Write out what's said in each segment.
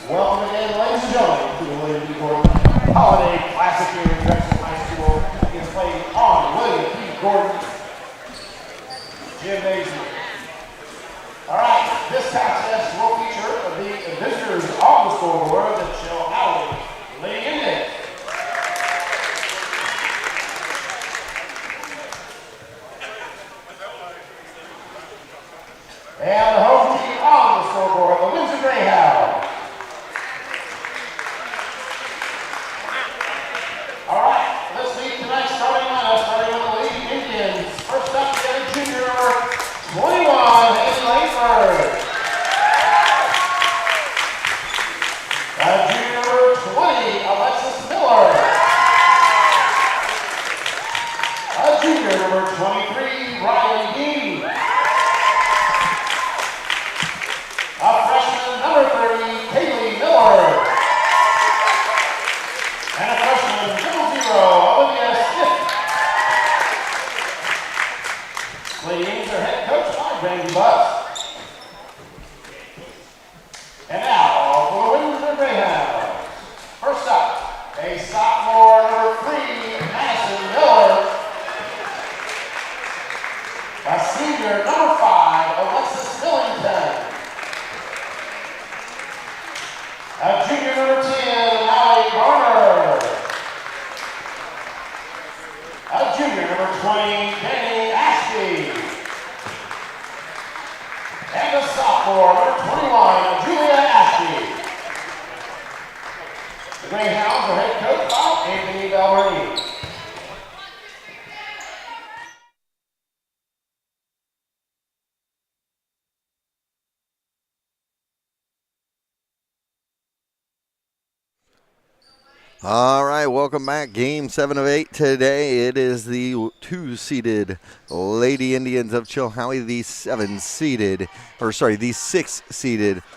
Welcome again, ladies and gentlemen, to the William D. Gordon Holiday Classic here in Drexel High School. It's played on William D. Gordon Gymnasium. All right, this contest will feature the visitors on the scoreboard, the Chilhowee Lady Indians. And the home team on the scoreboard, the Windsor Greyhounds. All right, let's meet tonight's starting with the Lady Indians. First up, we have junior number 21, Haley Langford. Junior number 20, Alexis Miller. Junior number 23, Ryan Dean. Freshman number 30, Haley Miller. And a freshman, double zero, Olivia Smith. Ladies are head coach by Randy Butts. And now for the Windsor Greyhounds. First up, a sophomore number 3, Madison Miller. A senior number 5, Alexis Millington. A junior number 10, Allie Garner. A junior number 20, Danny Ashby. And a sophomore number 21, Julia Ashby. The Greyhounds are head coached by Anthony Valverde. All right, welcome back. Game 7 of 8 today. It is the 2-seeded Lady Indians of Chilhowee, the 6-seeded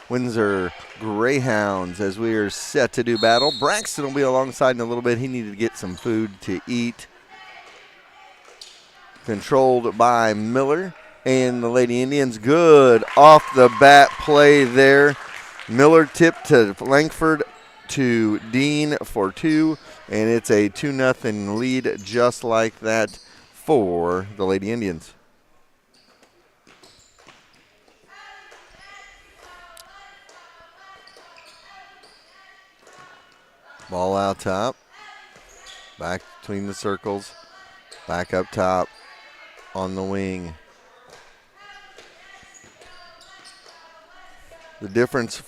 Windsor Greyhounds as we are set to do battle. Braxton will be alongside in a little bit. He needed to get some food to eat. Controlled by Miller and the Lady Indians. Good off the bat play there. Miller tipped to Langford to Dean for 2, and it's a 2-0 lead just like that for the Lady Indians. Ball out top, back between the circles, back up top on the wing. The difference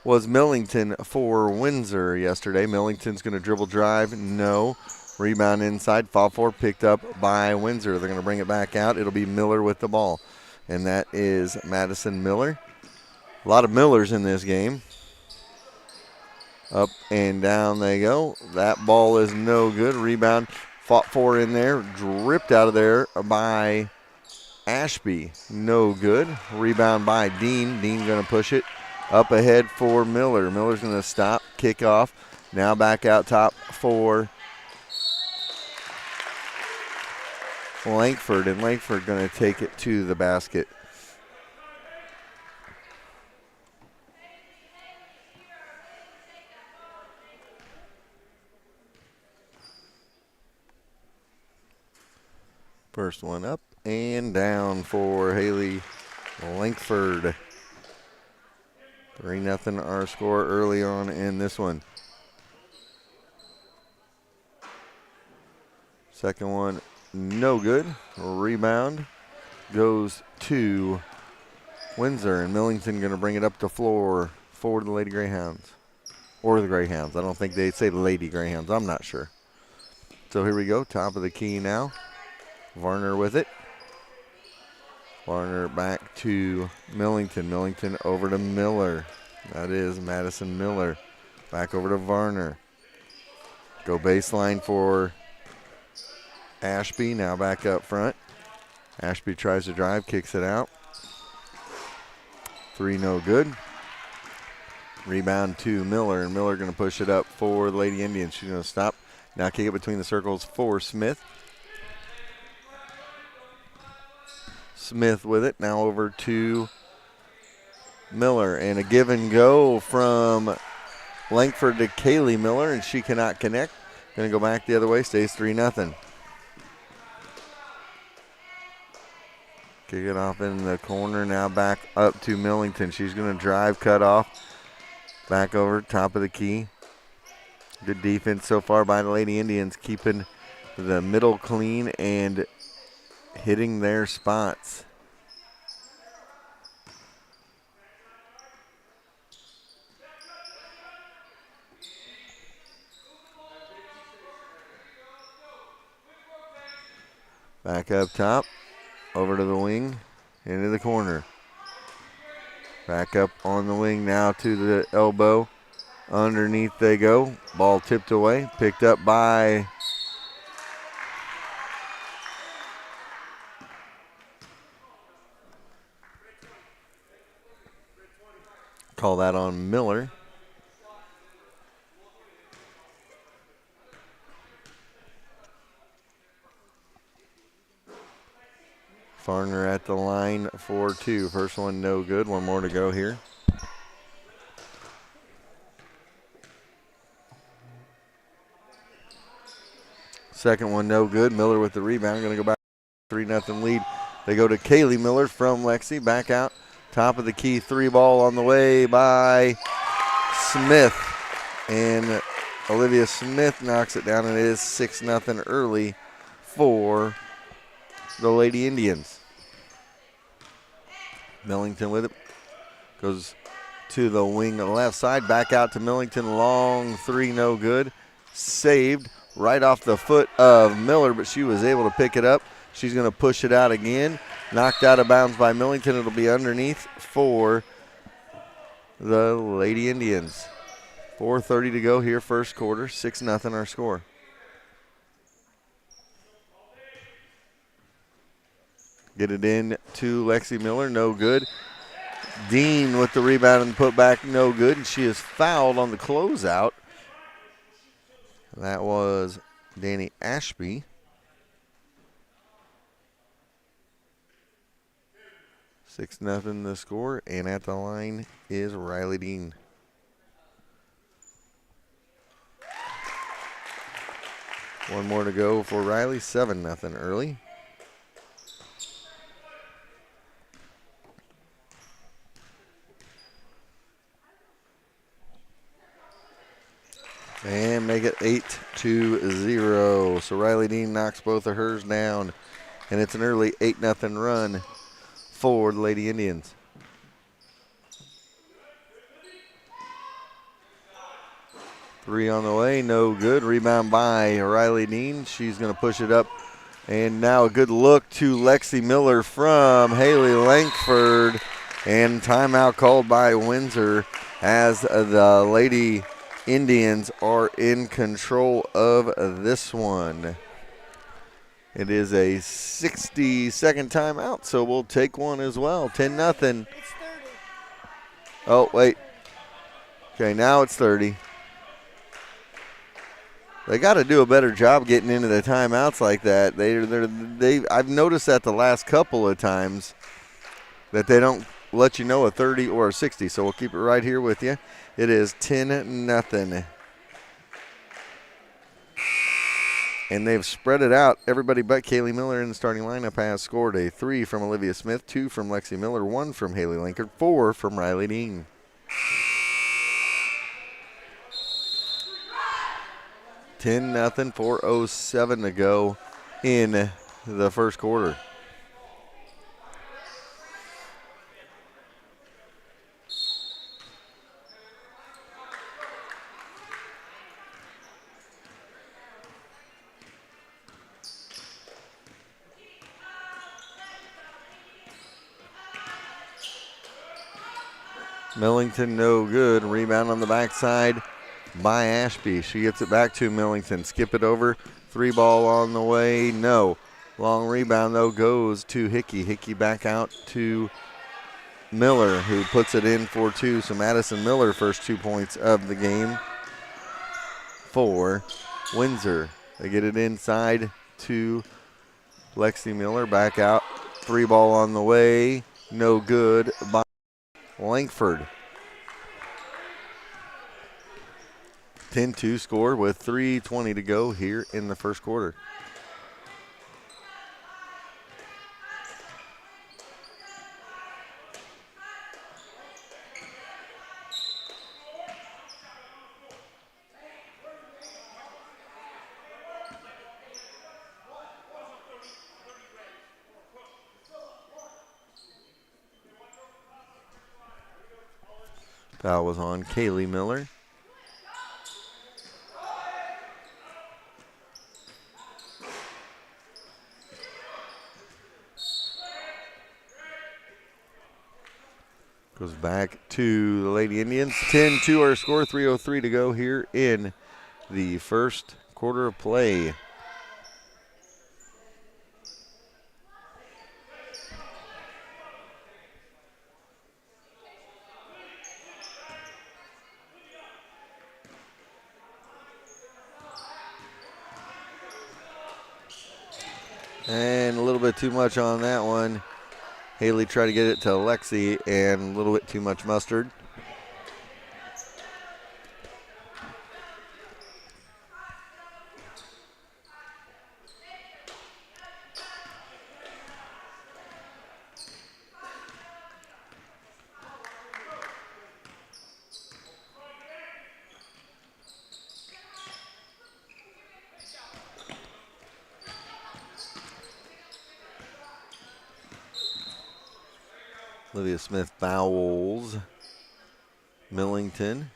was Millington for Windsor yesterday. Millington's going to dribble drive. No. Rebound inside. Foul forward picked up by Windsor. They're going to bring it back out. It'll be Miller with the ball. And that is Madison Miller. A lot of Millers in this game. Up and down they go. That ball is no good. Rebound fought for in there. Dripped out of there by Ashby. No good. Rebound by Dean. Dean going to push it up ahead for Miller. Miller's going to stop, kick off. Now back out top for Langford, and Langford going to take it to the basket. First one up and down for Haley Langford. 3-0 our score early on in this one. Second one, no good. Rebound goes to Windsor, and Millington going to bring it up the floor for the Lady Greyhounds. Or the Greyhounds. I don't think they say the Lady Greyhounds. I'm not sure. So here we go, top of the key now. Varner with it. Varner back to Millington. Millington over to Miller. That is Madison Miller. Back over to Varner. Go baseline for Ashby. Now back up front. Ashby tries to drive, kicks it out. 3 no good. Rebound to Miller, and Miller going to push it up for the Lady Indians. She's going to stop. Now kick it between the circles for Smith. Smith with it. Now over to Miller. And a give and go from Langford to Kaylee Miller, and she cannot connect. Going to go back the other way, stays 3-0. Kick it off in the corner, now back up to Millington. She's going to drive, cut off, back over, top of the key. Good defense so far by the Lady Indians, keeping the middle clean and hitting their spots. Back up top, over to the wing, into the corner. Back up on the wing now to the elbow. Underneath they go. Ball tipped away, picked up by call that on Miller. Farner at the line for 2. First one no good. One more to go here. Second one no good. Miller with the rebound. Going to go back 3-0 lead. They go to Kaylee Miller from Lexi. Back out. Top of the key. 3 ball on the way by Smith. And Olivia Smith knocks it down, and it is 6-0 early for the Lady Indians. Millington with it. Goes to the wing left side. Back out to Millington. Long 3, no good. Saved right off the foot of Miller, but she was able to pick it up. She's going to push it out again. Knocked out of bounds by Millington. It'll be underneath for the Lady Indians. 4:30 to go here, first quarter. 6-0 our score. Get it in to Lexi Miller, no good. Dean with the rebound and put back, no good. And she is fouled on the closeout. That was Danny Ashby. Six nothing the score, and at the line is Riley Dean. One more to go for Riley, 7-0 early. And make it 8-0. So Riley Dean knocks both of hers down. And it's an early 8-0 run for the Lady Indians. Three on the way, no good. Rebound by Riley Dean. She's going to push it up. And now a good look to Lexi Miller from Haley Langford. And timeout called by Windsor as the Lady Indians are in control of this one. It is a 60-second timeout, so we'll take one as well. 10-0. It's 30. Oh, wait. Okay, now it's 30. They got to do a better job getting into the timeouts like that. I've noticed that the last couple of times that they don't let you know a 30 or a 60, so we'll keep it right here with you. It is 10-0. And they've spread it out. Everybody but Kaylee Miller in the starting lineup has scored a 3 from Olivia Smith, 2 from Lexi Miller, 1 from Haley Langford, 4 from Riley Dean. $10-0, 4:07 to go in the first quarter. Millington no good. Rebound on the backside by Ashby. She gets it back to Millington. Skip it over. 3 ball on the way. No. Long rebound, though, goes to Hickey. Hickey back out to Miller, who puts it in for 2. So Madison Miller, first 2 points of the game for Windsor. They get it inside to Lexi Miller. Back out. 3 ball on the way. No good by Langford. 10-2 score with 3:20 to go here in the first quarter. Foul was on Kaylee Miller. Goes back to the Lady Indians. 10-2 our score, 3:03 to go here in the first quarter of play. And a little bit too much on that one. Haley tried to get it to Lexi, and a little bit too much mustard. Olivia Smith fouls Millington.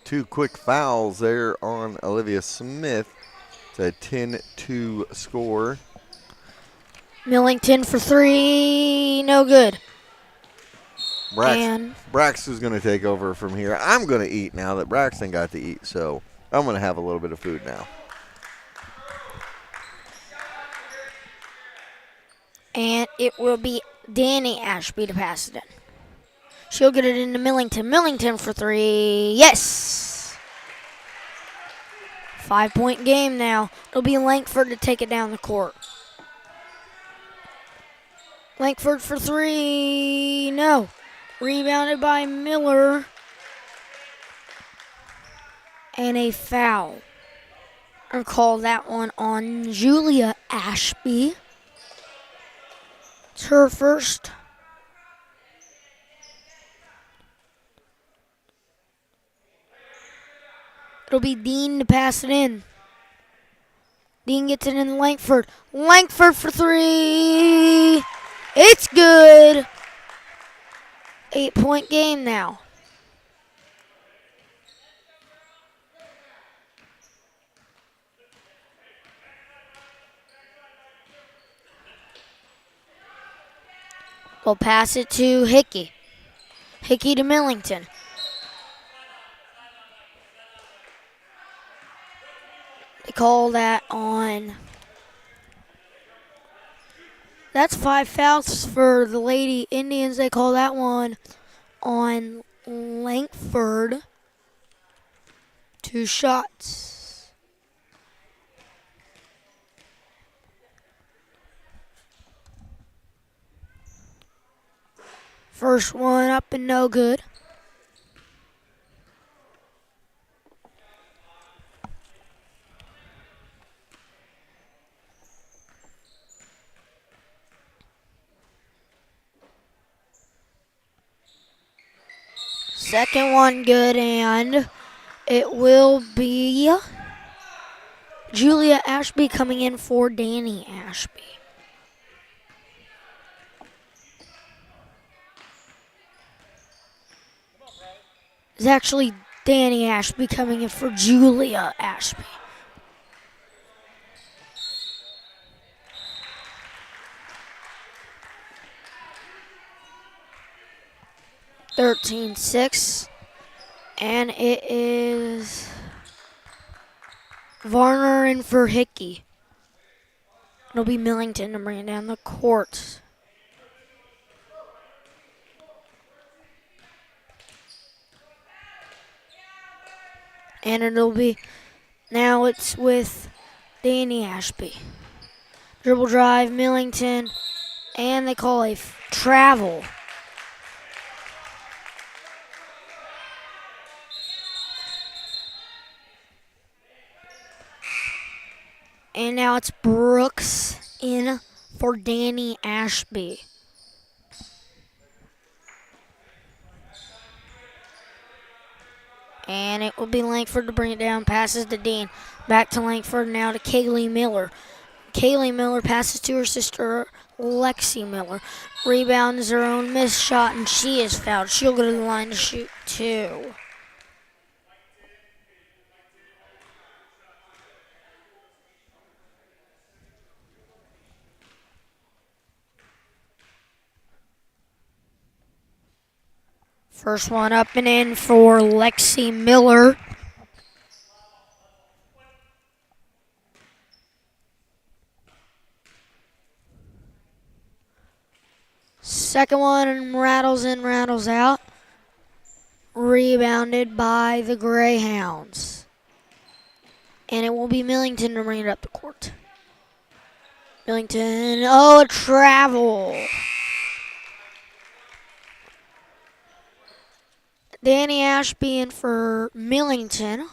Two quick fouls there on Olivia Smith. It's a 10-2 score. Millington for three, no good. Brax is going to take over from here. I'm going to eat now that Braxton got to eat, so I'm going to have a little bit of food now. And it will be Danny Ashby to pass it in. She'll get it into Millington. Millington for three. Yes! 5-point game now. It'll be Langford to take it down the court. Langford for three. No. Rebounded by Miller. And a foul. I'll call that one on Julia Ashby. It's her first. It'll be Dean to pass it in. Dean gets it in Langford. Langford for three. It's good. 8-point game now. We'll pass it to Hickey. Hickey to Millington. They call that on. That's 5 fouls for the Lady Indians. They call that one on Langford. 2 shots. First one up and no good. Second one good, and it will be Julia Ashby coming in for Danny Ashby. It's actually Danny Ashby coming in for Julia Ashby. 13-6. And it is Varner in for Hickey. It'll be Millington to bring it down the court. And it'll be, now it's with Danny Ashby. Dribble drive, Millington, and they call a travel. And now it's Brooks in for Danny Ashby. And it will be Langford to bring it down. Passes to Dean. Back to Langford now to Kaylee Miller. Kaylee Miller passes to her sister, Lexi Miller. Rebound is her own missed shot, and she is fouled. She'll go to the line to shoot 2. First one up and in for Lexi Miller. Second one rattles in, rattles out. Rebounded by the Greyhounds. And it will be Millington to bring it up the court. Millington, oh, a travel. Danny Ashby in for Millington.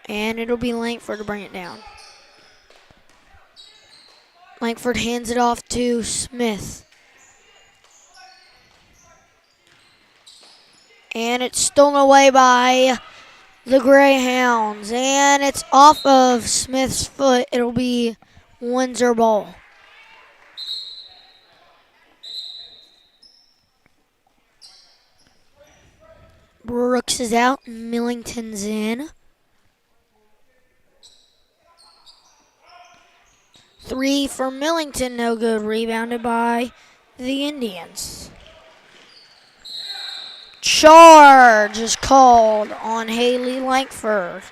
And it'll be Langford to bring it down. Langford hands it off to Smith. And it's stolen away by the Greyhounds. And it's off of Smith's foot. It'll be Windsor ball. Brooks is out. Millington's in. 3 for Millington, no good. Rebounded by the Indians. Charge is called on Haley Langford.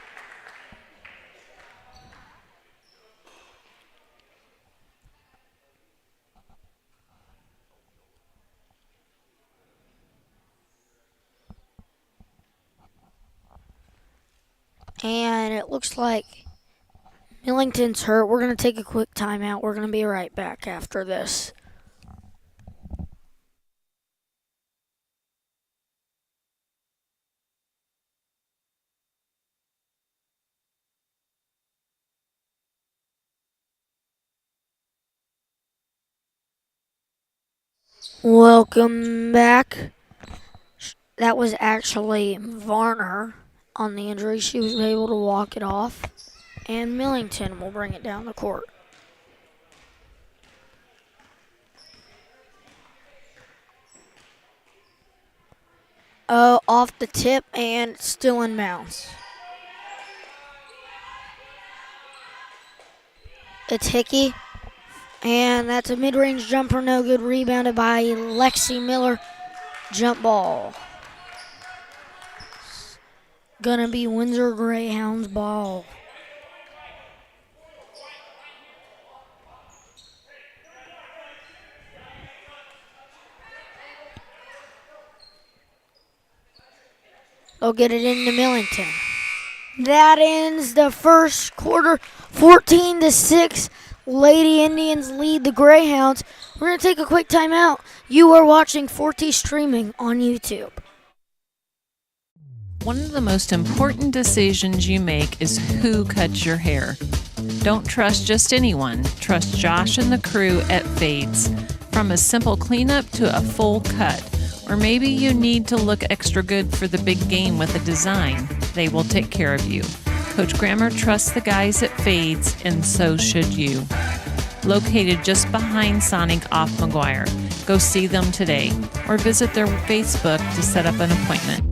And it looks like Millington's hurt. We're going to take a quick timeout. We're going to be right back after this. Welcome back. That was actually Varner on the injury. She was able to walk it off. And Millington will bring it down the court. Oh, off the tip and still in bounds. It's Hickey. And that's a mid-range jumper, no good. Rebounded by Lexi Miller. Jump ball. Gonna be Windsor Greyhounds ball. They'll get it into Millington. That ends the first quarter, 14-6. Lady Indians lead the Greyhounds. We're going to take a quick timeout. You are watching 4T streaming on YouTube. One of the most important decisions you make is who cuts your hair. Don't trust just anyone. Trust Josh and the crew at Fades. From a simple cleanup to a full cut. Or maybe you need to look extra good for the big game with a design. They will take care of you. Coach Grammer trusts the guys at Fades, and so should you. Located just behind Sonic off McGuire. Go see them today or visit their Facebook to set up an appointment.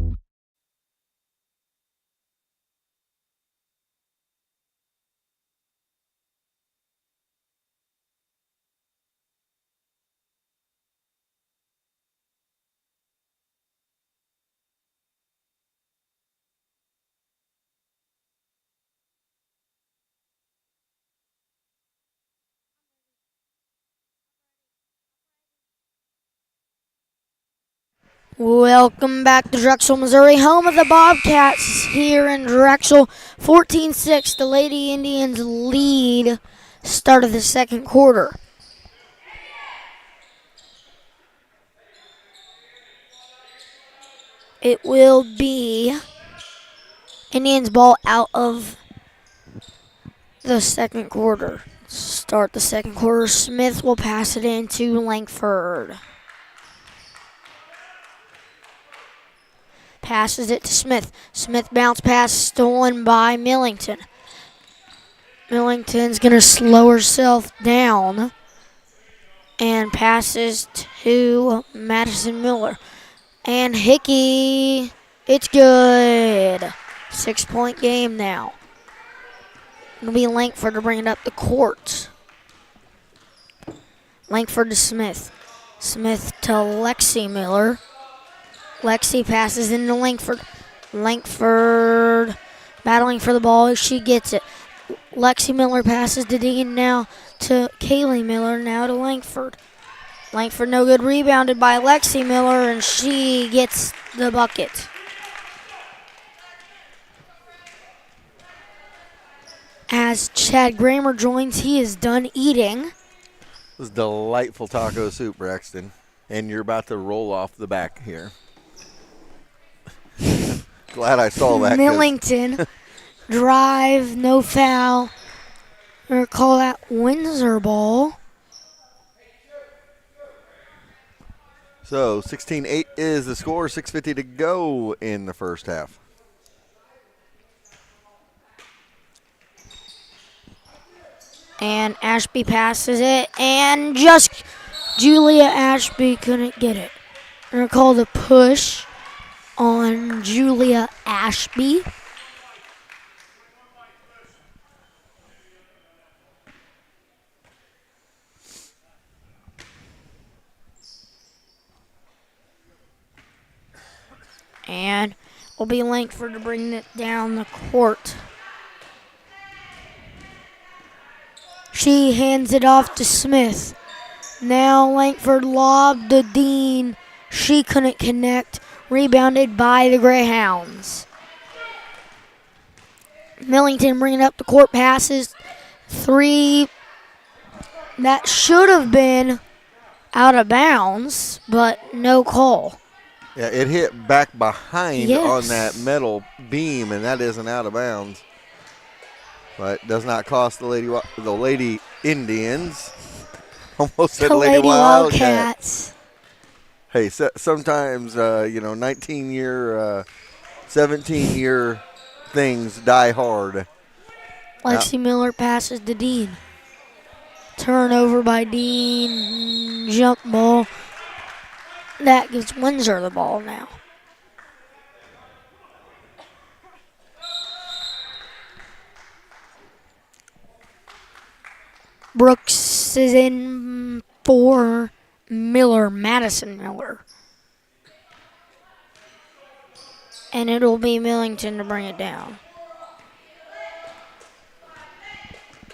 Welcome back to Drexel, Missouri, home of the Bobcats here in Drexel. 14-6, the Lady Indians lead start of the second quarter. It will be Indians ball out of the second quarter. Start the second quarter. Smith will pass it into Langford. Passes it to Smith. Smith bounce pass stolen by Millington. Millington's going to slow herself down and passes to Madison Miller. And Hickey, it's good. 6-point game now. It'll be Langford to bring it up the court. Langford to Smith. Smith to Lexi Miller. Lexi passes into Langford. Langford battling for the ball. She gets it. Lexi Miller passes to Dean, now to Kaylee Miller, now to Langford. Langford no good, rebounded by Lexi Miller, and she gets the bucket. As Chad Gramer joins, he is done eating. This is delightful taco soup, Braxton. And you're about to roll off the back here. Glad I saw that. Millington, drive, no foul. We're going to call that Windsor ball. So 16-8 is the score, 6:50 to go in the first half. And Ashby passes it, and just Julia Ashby couldn't get it. We're going to call the push on Julia Ashby. And will be Langford to bring it down the court. She hands it off to Smith. Now Langford lobbed to Dean. She couldn't connect. Rebounded by the Greyhounds. Millington bringing up the court, passes. 3. That should have been out of bounds, but no call. Yeah, it hit back behind Yes. on that metal beam, and that isn't out of bounds. But does not cost the Lady Indians. Almost said The Lady Wildcats. Wildcats. Hey, sometimes, 19-year, 17-year things die hard. Lexi Miller passes to Dean. Turnover by Dean. Jump ball. That gives Windsor the ball now. Brooks is in for Miller, Madison Miller. And it'll be Millington to bring it down.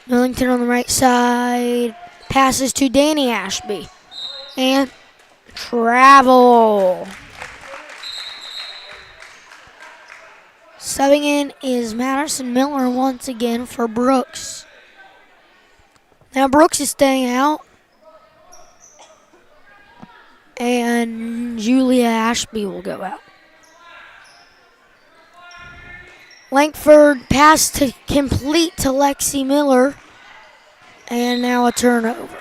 Millington on the right side. Passes to Danny Ashby. And travel. Subbing in is Madison Miller once again for Brooks. Now Brooks is staying out. And Julia Ashby will go out. Langford pass to complete to Lexi Miller. And now a turnover.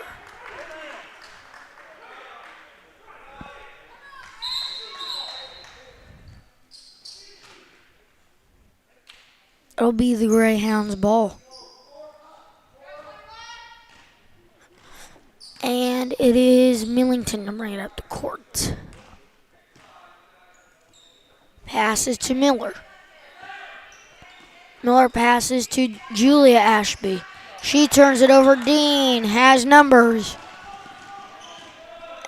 It'll be the Greyhounds' ball. And it is Millington to bring it up to court. Passes to Miller. Miller passes to Julia Ashby. She turns it over. Dean has numbers.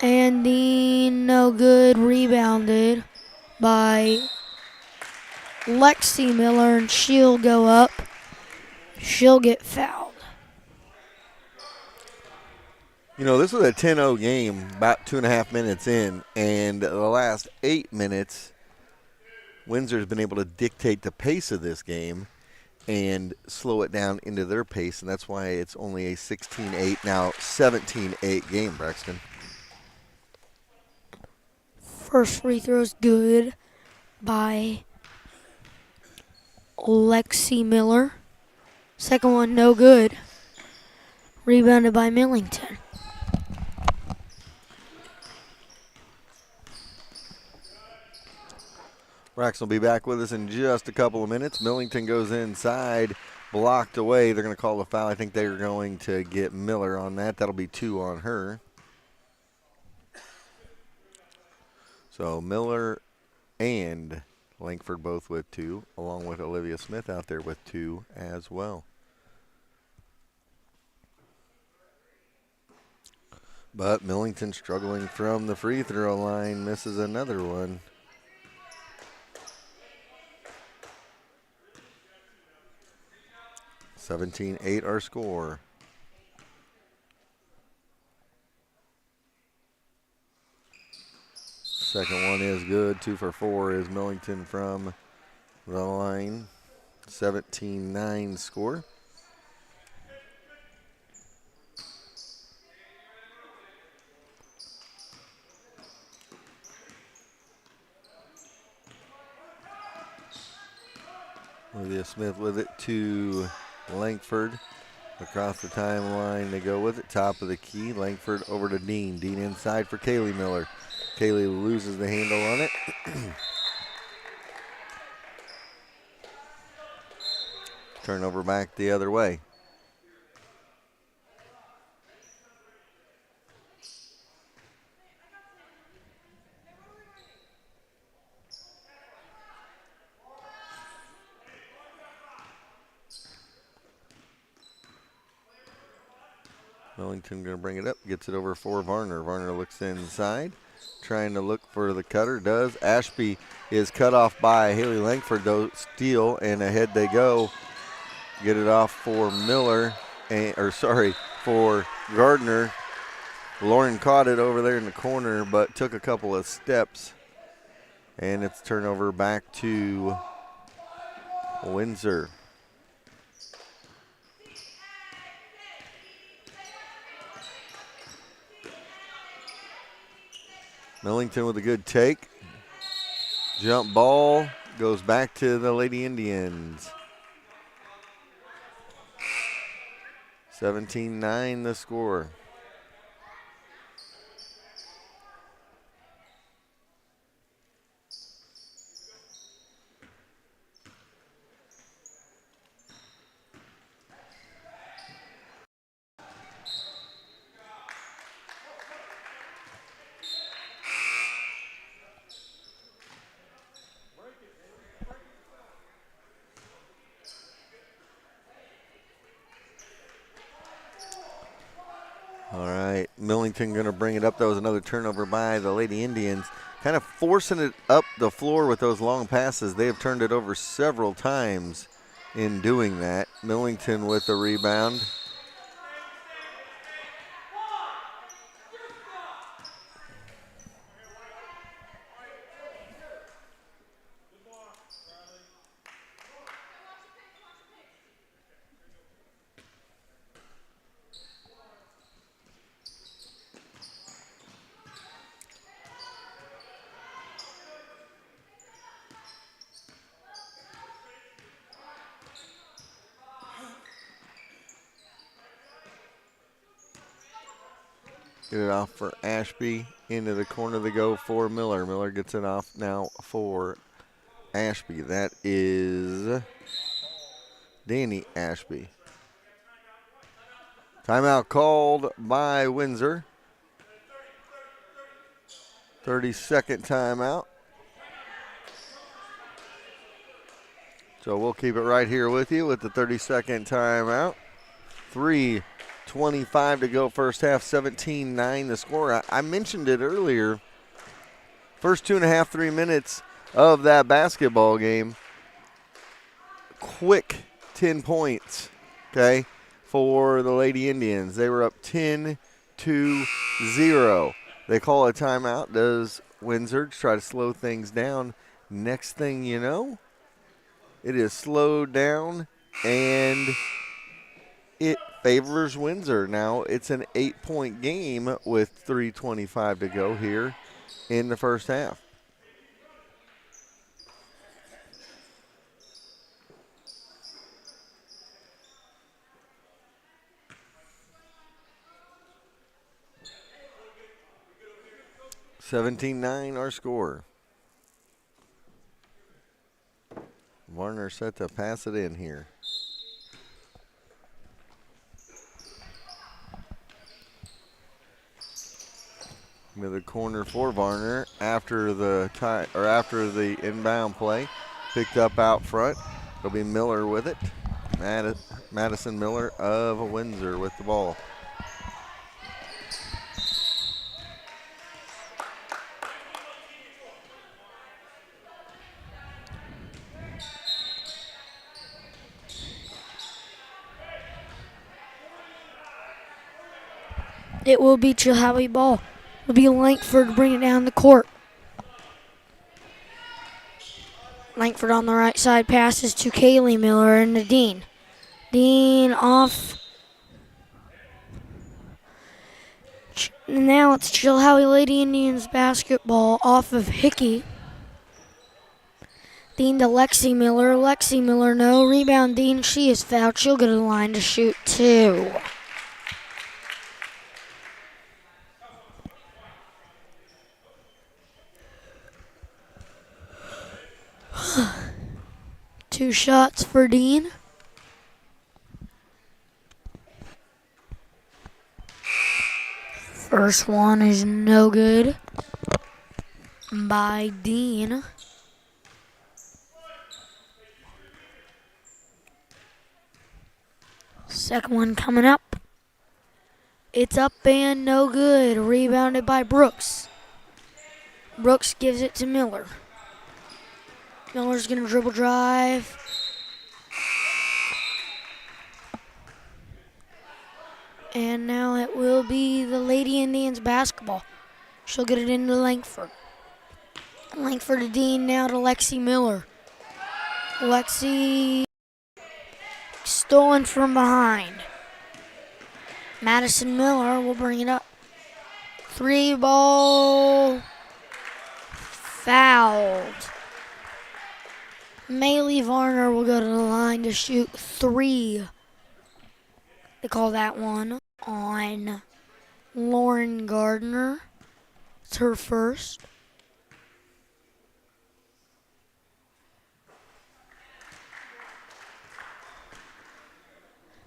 And Dean, no good, rebounded by Lexi Miller, and she'll go up. She'll get fouled. You know, this was a 10-0 game about 2.5 minutes in, and the last 8 minutes, Windsor's been able to dictate the pace of this game and slow it down into their pace, and that's why it's only a 16-8, now 17-8 game, Braxton. First free throw's good by Lexi Miller. Second one, no good. Rebounded by Millington. Braxton will be back with us in just a couple of minutes. Millington goes inside, blocked away. They're going to call the foul. I think they're going to get Miller on that. That'll be 2 on her. So Miller and Langford both with 2, along with Olivia Smith out there with 2 as well. But Millington struggling from the free throw line, misses another one. (17-8) our score. Second one is good. 2 for 4 is Millington from the line. 17-9 score. Olivia Smith with it to Langford. Across the timeline, they go with it. Top of the key. Langford over to Dean. Dean inside for Kaylee Miller. Kaylee loses the handle on it. Turnover back the other way. Millington going to bring it up, gets it over for Varner. Varner looks inside, trying to look for the cutter, does. Ashby is cut off by Haley Langford, though, steal, and ahead they go. Get it off for Miller, for Gardner. Lauren caught it over there in the corner, but took a couple of steps. And it's turnover back to Windsor. Millington with a good take. Jump ball goes back to the Lady Indians. 17-9 the score. All right, Millington going to bring it up. That was another turnover by the Lady Indians. Kind of forcing it up the floor with those long passes. They have turned it over several times in doing that. Millington with the rebound. Get it off for Ashby. Into the corner they go for Miller. Miller gets it off now for Ashby. That is Danny Ashby. Timeout called by Windsor. 30-second timeout. So we'll keep it right here with you with the 30-second timeout. 3:25 to go first half, 17-9 the score. I mentioned it earlier. First 2.5, 3 minutes of that basketball game. Quick 10 points, okay, for the Lady Indians. They were up 10 2-0. They call a timeout. Does Windsor try to slow things down? Next thing you know, it is slowed down, and it favors Windsor. Now it's an 8-point game with 3:25 to go here in the first half. (17-9) our score. Varner set to pass it in here. Into the corner for Varner after the inbound play. Picked up out front. It'll be Miller with it. Madison Miller of Windsor with the ball. It will be Chilhowee ball. It will be Langford to bring it down the court. Langford on the right side passes to Kaylee Miller and to Dean. Dean off. Now it's Chilhowee Lady Indians basketball off of Hickey. Dean to Lexi Miller. Lexi Miller, no. Rebound Dean. She is fouled. She'll get a line to shoot 2. Two shots for Dean. First one is no good by Dean. Second one coming up. It's up and no good. Rebounded by Brooks. Brooks gives it to Miller. Miller's going to dribble drive. And now it will be the Lady Indians basketball. She'll get it into Langford. Langford to Dean, now to Lexi Miller. Lexi stolen from behind. Madison Miller will bring it up. 3 ball fouled. Maylee Varner will go to the line to shoot 3. They call that one on Lauren Gardner. It's her first.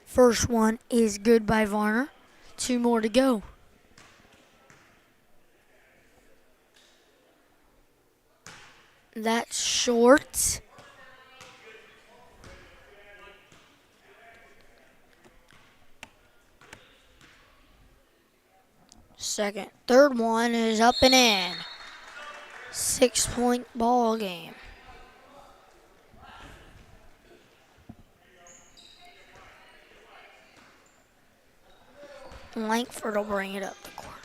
First one is good by Varner. 2 more to go. That's short. Third one is up and in. 6-point ball game. Langford will bring it up the court.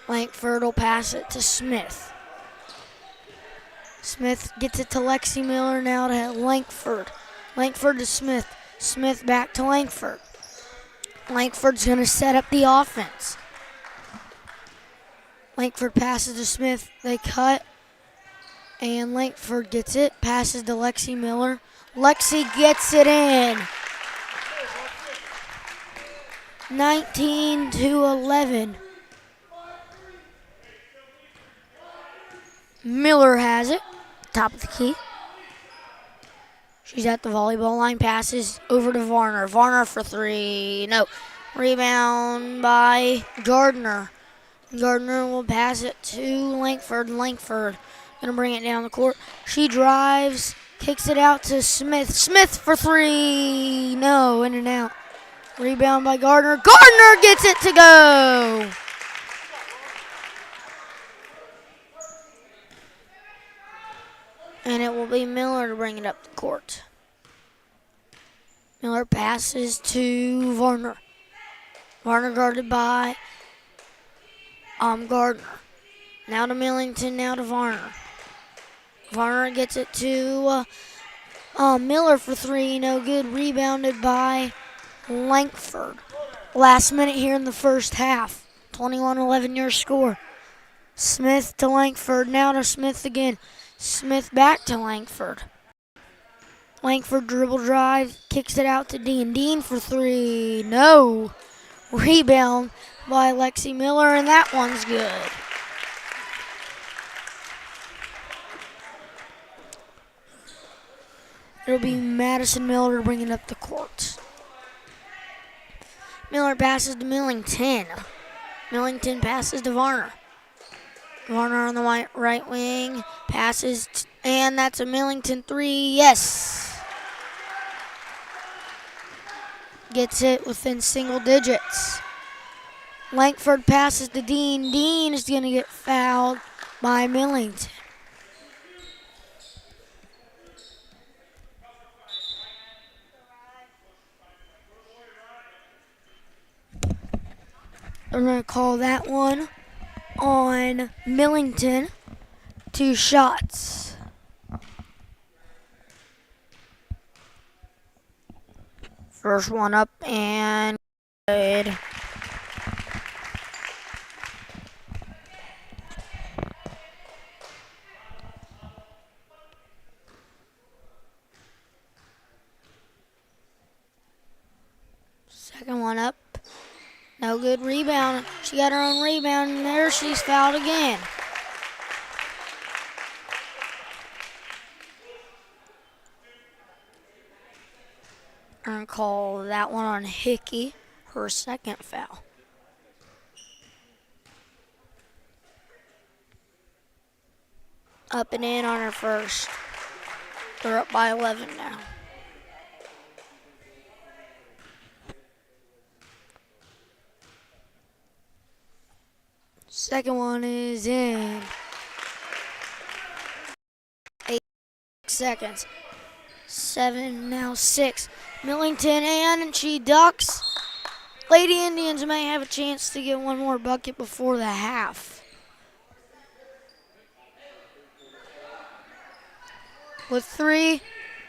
Langford will pass it to Smith. Smith gets it to Lexi Miller, now to Langford. Langford to Smith. Smith back to Langford. Langford's going to set up the offense. Langford passes to Smith. They cut. And Langford gets it. Passes to Lexi Miller. Lexi gets it in. 19-11. Miller has it. Top of the key. She's at the volleyball line. Passes over to Varner. Varner for 3. No. Rebound by Gardner. Gardner will pass it to Langford. Langford going to bring it down the court. She drives. Kicks it out to Smith. Smith for 3. No. In and out. Rebound by Gardner. Gardner gets it to go. And it will be Miller to bring it up the court. Miller passes to Varner. Varner guarded by Gardner. Now to Millington, now to Varner. Varner gets it to Miller for three, no good. Rebounded by Langford. Last minute here in the first half. 21-11 your score. Smith to Langford, now to Smith again. Smith back to Langford. Langford dribble drive, kicks it out to Dean. Dean for three, no. Rebound by Lexi Miller, and that one's good. It'll be Madison Miller bringing up the court. Miller passes to Millington. Millington passes to Varner. Varner on the right wing, passes, and that's a Millington three, yes. Gets it within single digits. Langford passes to Dean. Dean is going to get fouled by Millington. We're going to call that one on Millington. 2 shots. First one up and good. Second one up. No good. Rebound. She got her own rebound, and there she's fouled again. I'm going to call that one on Hickey, her second foul. Up and in on her first. They're up by 11 now. Second one is in. 8 seconds. 7, now 6. Millington, and she ducks. Lady Indians may have a chance to get one more bucket before the half. With 3,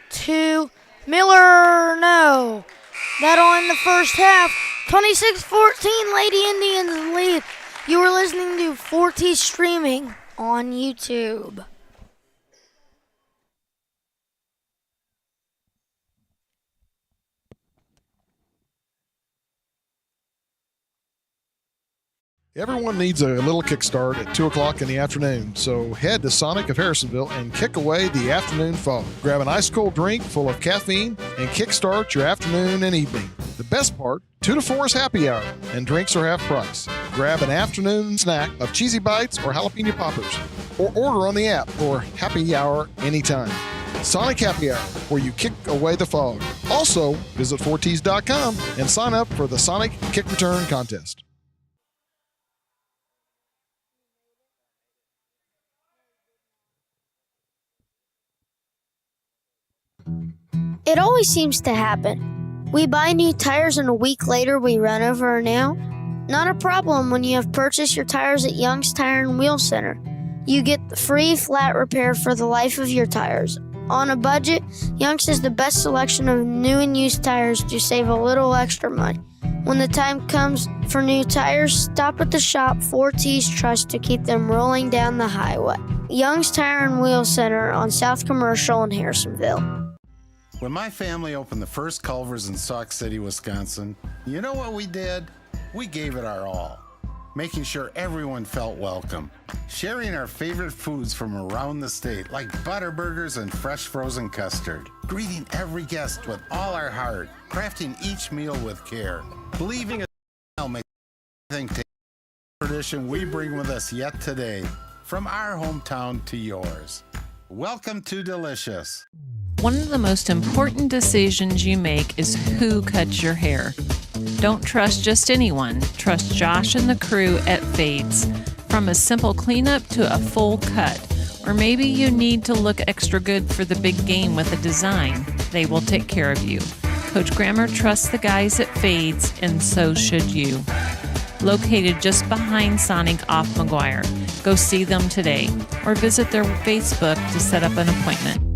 2, Miller, no. That'll end the first half. 26-14, Lady Indians lead. You are listening to 4T streaming on YouTube. Everyone needs a little kickstart at 2 o'clock in the afternoon, so head to Sonic of Harrisonville and kick away the afternoon fog. Grab an ice-cold drink full of caffeine and kickstart your afternoon and evening. The best part, 2 to 4 is happy hour, and drinks are half price. Grab an afternoon snack of cheesy bites or jalapeno poppers, or order on the app for happy hour anytime. Sonic Happy Hour, where you kick away the fog. Also, visit 4ts.com and sign up for the Sonic Kick Return Contest. It always seems to happen. We buy new tires and a week later we run over a nail. Not a problem when you have purchased your tires at Young's Tire and Wheel Center. You get the free flat repair for the life of your tires. On a budget, Young's has the best selection of new and used tires to save a little extra money. When the time comes for new tires, stop at the shop 4T's trust to keep them rolling down the highway. Young's Tire and Wheel Center on South Commercial in Harrisonville. When my family opened the first Culver's in Sauk City, Wisconsin, you know what we did? We gave it our all, making sure everyone felt welcome, sharing our favorite foods from around the state, like butter burgers and fresh frozen custard, greeting every guest with all our heart, crafting each meal with care, believing a smile makes everything taste. Tradition we bring with us yet today, from our hometown to yours. Welcome to Delicious. One of the most important decisions you make is who cuts your hair. Don't trust just anyone. Trust Josh and the crew at Fades. From a simple cleanup to a full cut. Or maybe you need to look extra good for the big game with a design. They will take care of you. Coach Grammer trusts the guys at Fades, and so should you. Located just behind Sonic off McGuire. Go see them today or visit their Facebook to set up an appointment.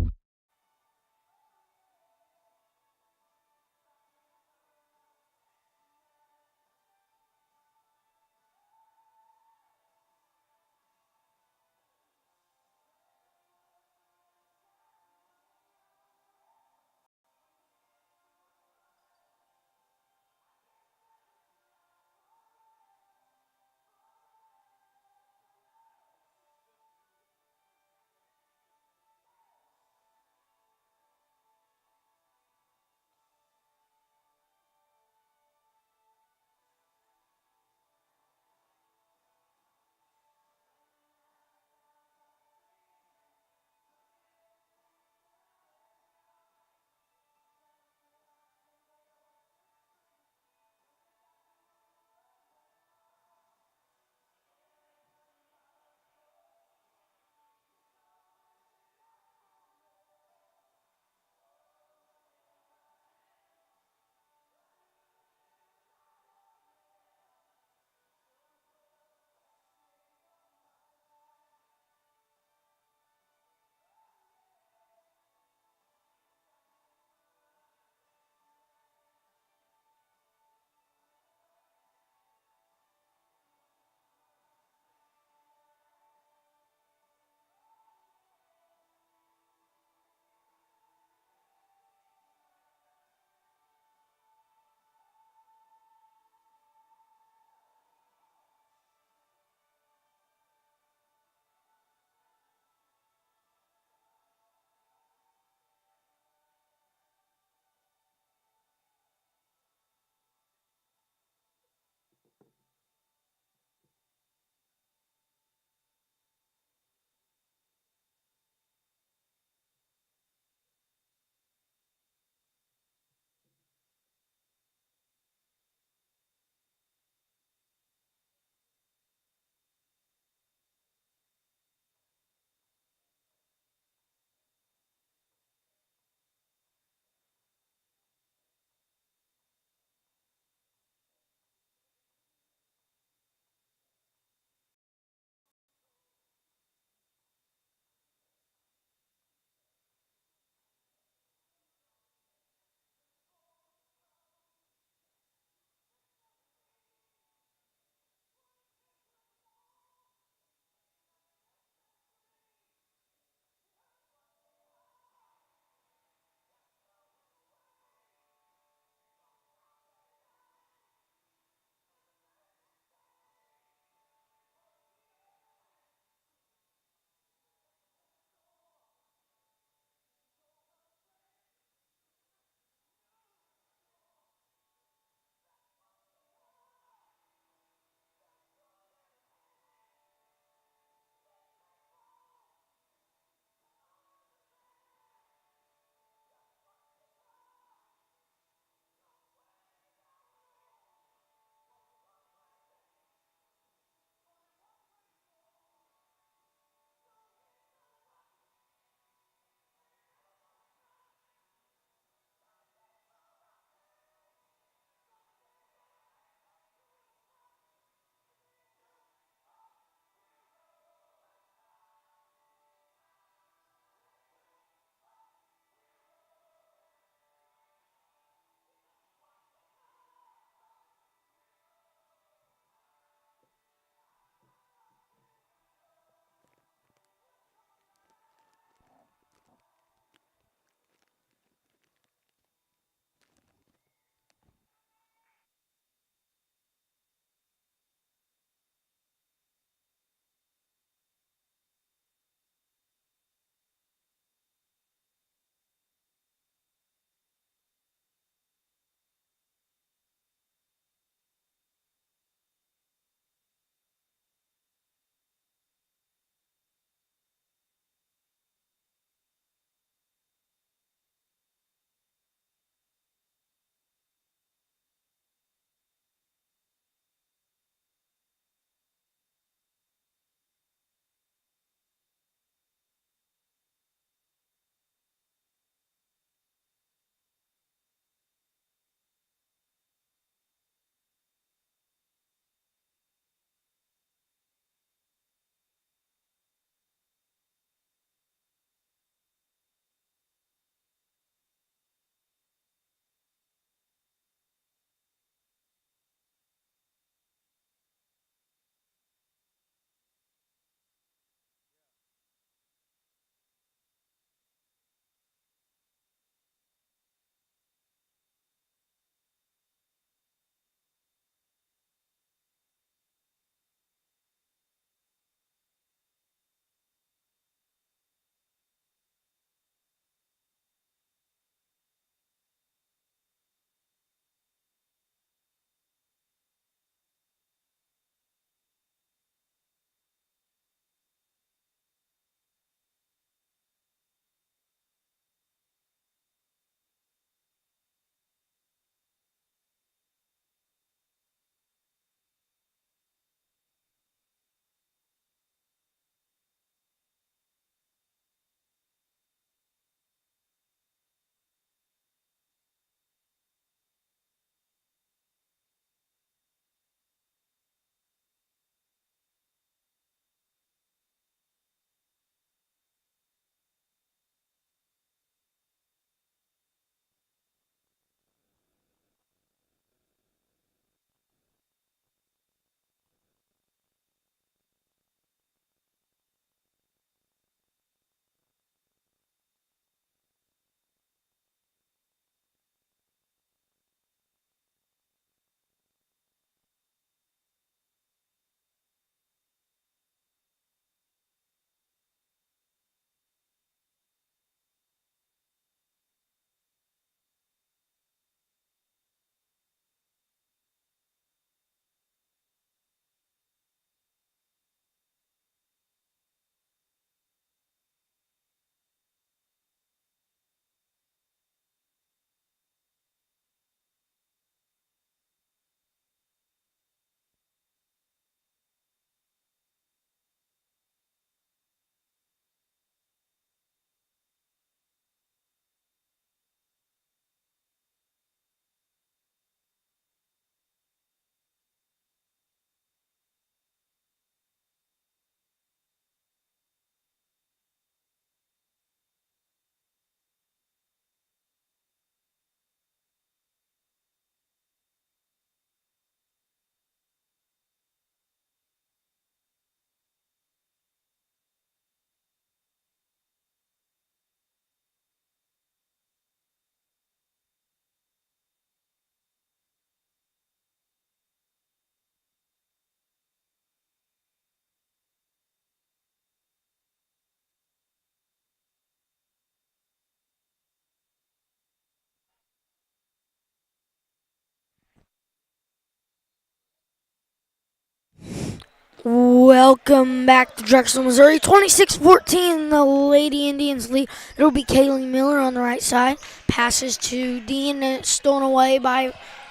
Welcome back to Drexel, Missouri. 26-14, the Lady Indians lead. It'll be Kaylee Miller on the right side. Passes to Dean, and it's stolen away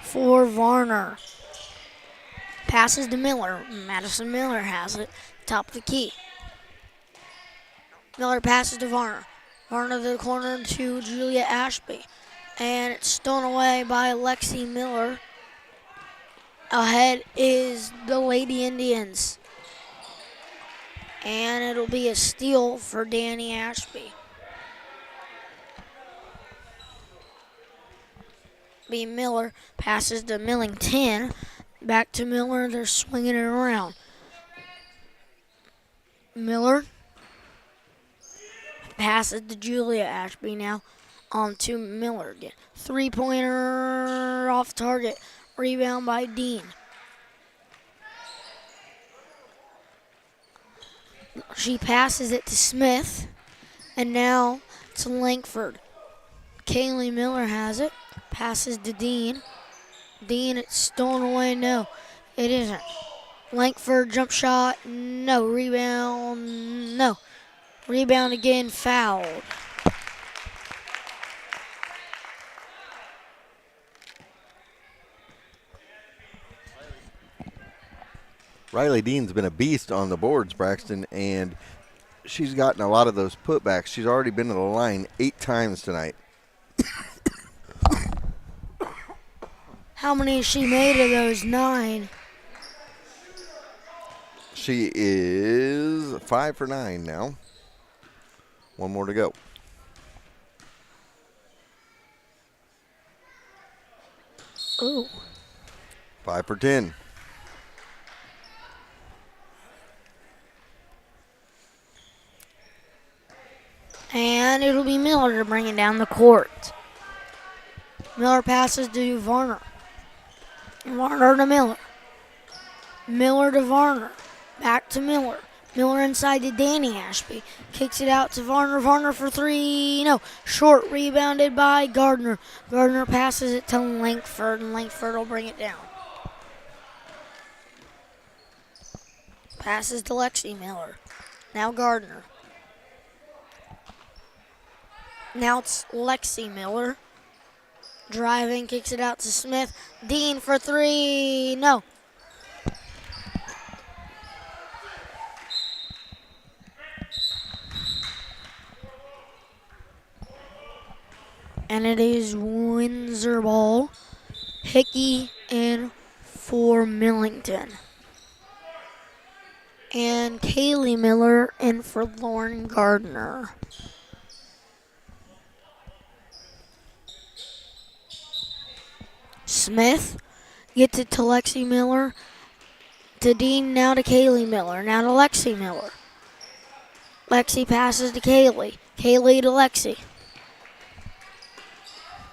for Varner. Passes to Miller. Madison Miller has it. Top of the key. Miller passes to Varner. Varner to the corner to Julia Ashby. And it's stolen away by Lexi Miller. Ahead is the Lady Indians. And it'll be a steal for Danny Ashby. B. Miller passes to Millington. Back to Miller. They're swinging it around. Miller passes to Julia Ashby now. On to Miller again. Three-pointer off target. Rebound by Dean. She passes it to Smith. And now to Langford. Kaylee Miller has it. Passes to Dean. Dean, it's stolen away. No, it isn't. Langford, jump shot. No. Rebound. No. Rebound again. Fouled. Riley Dean's been a beast on the boards, Braxton, and she's gotten a lot of those putbacks. She's already been to the line 8 times tonight. How many has she made of those? 9. She is 5 for 9 now. One more to go. Ooh. 5 for 10. And it'll be Miller to bring it down the court. Miller passes to Varner. Varner to Miller. Miller to Varner. Back to Miller. Miller inside to Danny Ashby. Kicks it out to Varner. Varner for 3. No. Short, rebounded by Gardner. Gardner passes it to Langford, and Langford will bring it down. Passes to Lexi Miller. Now Gardner. Now it's Lexi Miller. Driving, kicks it out to Smith. Dean for 3. No. And it is Windsor ball. Hickey in for Millington. And Kaylee Miller in for Lauren Gardner. Smith gets it to Lexi Miller. To Dean, now to Kaylee Miller. Now to Lexi Miller. Lexi passes to Kaylee. Kaylee to Lexi.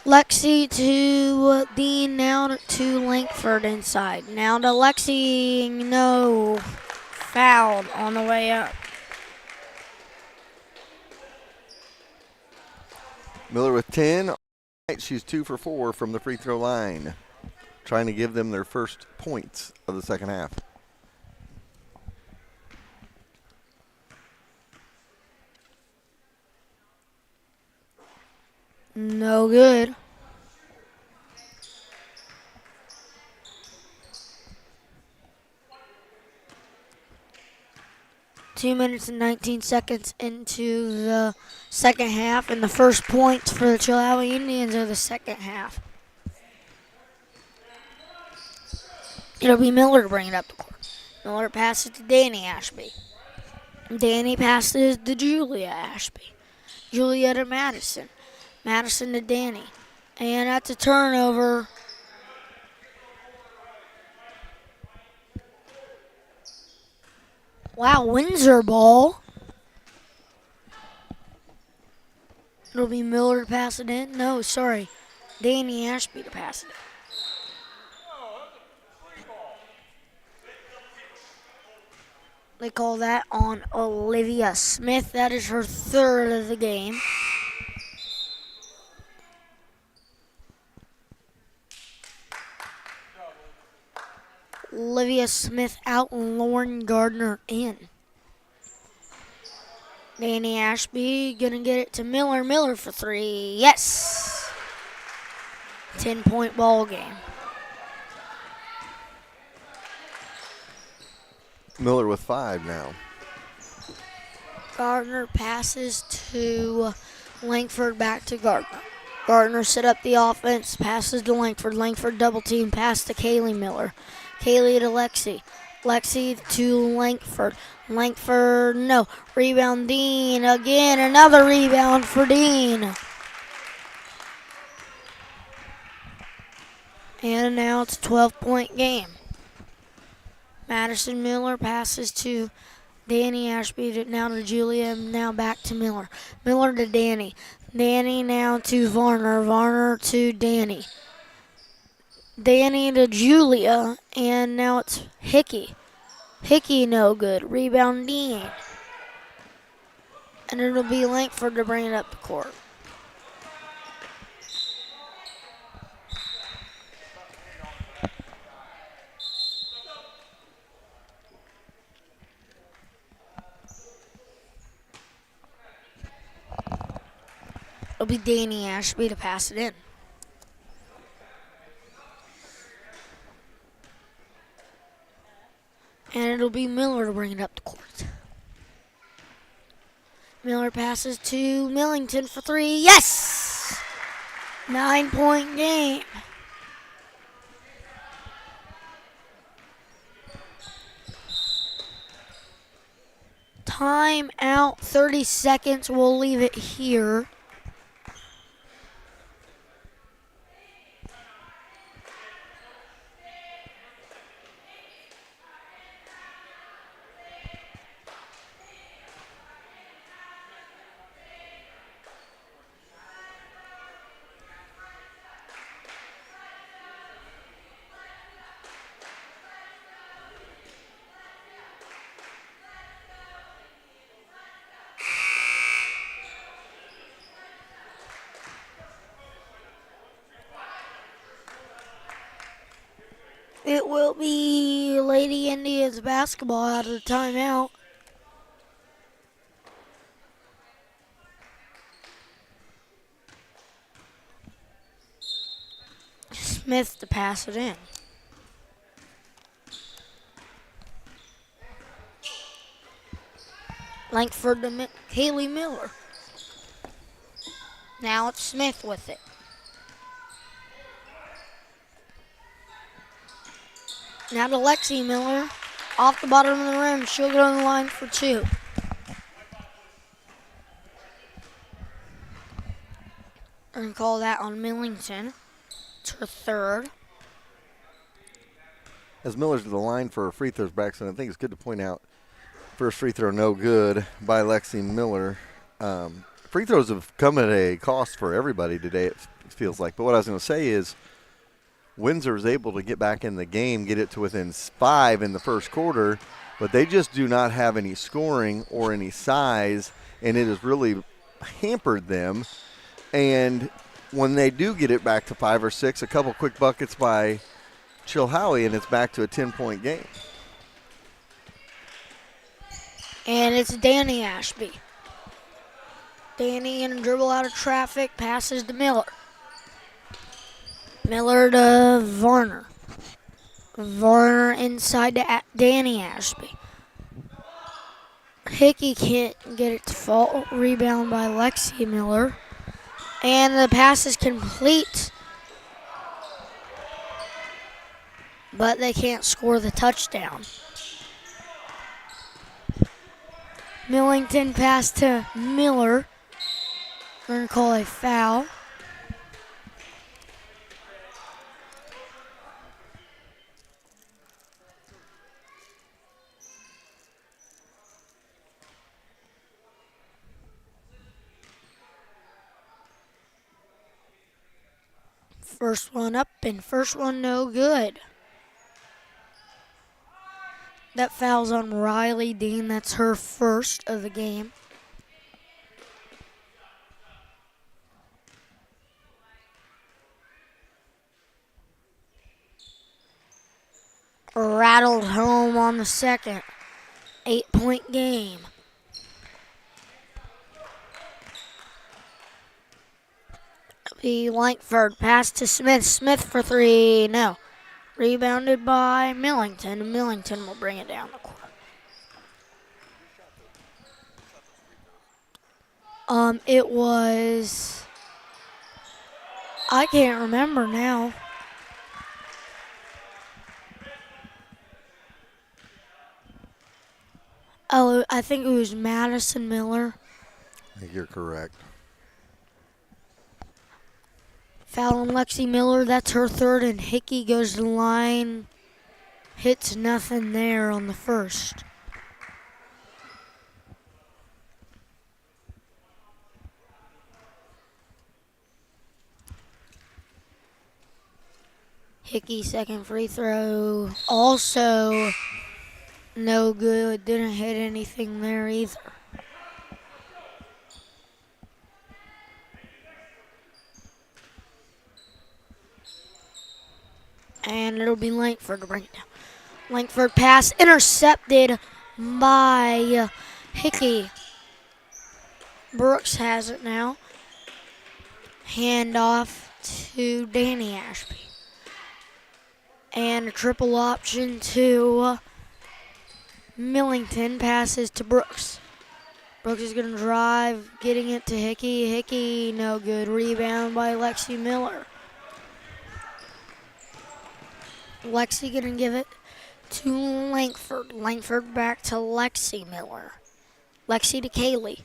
Lexi to Dean, now to Langford inside. Now to Lexi, no. Fouled on the way up. Miller with 10. She's 2 for 4 from the free throw line, trying to give them their first points of the second half. No good. Two minutes and 19 seconds into the second half, and the first points for the Chilhowee Indians are the second half. It'll be Miller to bring it up the court. Miller passes to Danny Ashby. Danny passes to Julia Ashby. Julia to Madison. Madison to Danny. And that's a turnover. Wow, Windsor ball. It'll be Miller to pass it in. No, sorry. Danny Ashby to pass it in. They call that on Olivia Smith. That is her 3rd of the game. Olivia Smith out and Lauren Gardner in. Danny Ashby gonna get it to Miller. Miller for three. Yes! 10-point ball game. Miller with 5 now. Gardner passes to Langford, back to Gardner. Gardner set up the offense, passes to Langford. Langford double team, pass to Kaylee Miller. Kaylee to Lexi. Lexi to Langford. Langford, no. Rebound Dean again. Another rebound for Dean. And now it's a 12-point game. Madison Miller passes to Danny Ashby, now to Julia, now back to Miller. Miller to Danny. Danny now to Varner. Varner to Danny. Danny to Julia, and now it's Hickey. Hickey no good. Rebound Dean. And it'll be Langford to bring it up the court. It'll be Danny Ashby to pass it in. And it'll be Miller to bring it up the court. Miller passes to Millington for three. Yes! 9-point game. Time out, 30 seconds. We'll leave it here. It will be Lady Indians basketball out of the timeout. Smith to pass it in. Langford to Kaylee Miller. Now it's Smith with it. Now to Lexi Miller. Off the bottom of the rim. She'll go on the line for two. And call that on Millington. It's her third. As Miller's to the line for free throws, Braxton, I think it's good to point out first free throw no good by Lexi Miller. Free throws have come at a cost for everybody today, it feels like. But what I was going to say is Windsor is able to get back in the game, get it to within 5 in the first quarter, but they just do not have any scoring or any size, and it has really hampered them. And when they do get it back to 5 or 6, a couple quick buckets by Chilhowee, and it's back to a 10-point game. And it's Danny Ashby. Danny in a dribble out of traffic, passes to Miller. Miller to Varner. Varner inside to Danny Ashby. Hickey can't get it to fall. Rebound by Lexi Miller. And the pass is complete. But they can't score the touchdown. Millington pass to Miller. We're going to call a foul. First one up and first one no good. That foul's on Riley Dean. That's her first of the game. rattled home on the second. 8-point game. The Langford pass to Smith. Smith for three. No. Rebounded by Millington. Millington will bring it down the court. It was, I can't remember now. Oh, I think it was Madison Miller. I think you're correct. Foul on Lexi Miller, that's her third, and Hickey goes to the line. Hits nothing there on the first. Hickey second free throw. Also no good. Didn't hit anything there either. And it'll be Langford to bring it down. Langford pass intercepted by Hickey. Brooks has it now. Hand off to Danny Ashby. And a triple option to Millington. Passes to Brooks. Brooks is going to drive, getting it to Hickey. Hickey, no good. Rebound by Lexi Miller. Lexi going to give it to Langford. Langford back to Lexi Miller. Lexi to Kaylee.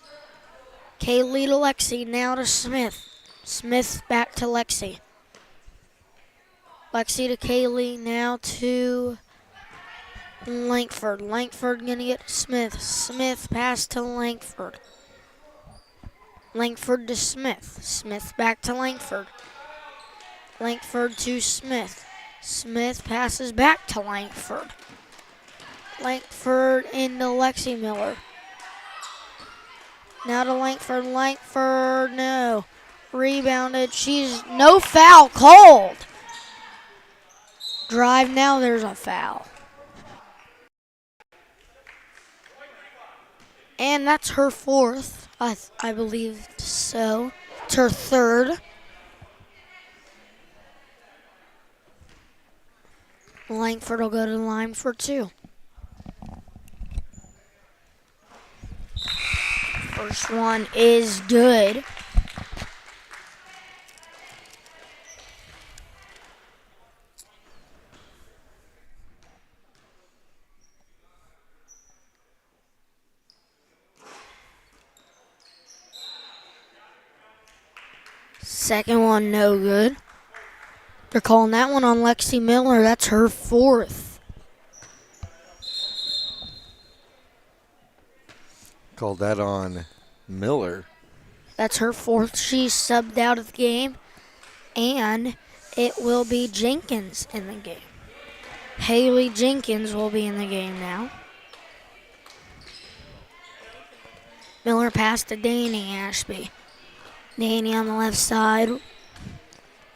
Kaylee to Lexi, now to Smith. Smith back to Lexi. Lexi to Kaylee, now to Langford. Langford gonna get to Smith. Smith pass to Langford. Langford to Smith. Smith back to Langford. Langford to Smith. Smith passes back to Langford. Langford into Lexi Miller. Now to Langford. Langford, no. Rebounded. She's no foul called. Drive now, there's a foul. And that's her fourth, I believe so. It's her third. Langford will go to the line for two. First one is good. Second one, no good. They're calling that one on Lexi Miller. That's her fourth. Called that on Miller. That's her fourth. She's subbed out of the game. And it will be Jenkins in the game. Haley Jenkins will be in the game now. Miller pass to Danny Ashby. Danny on the left side.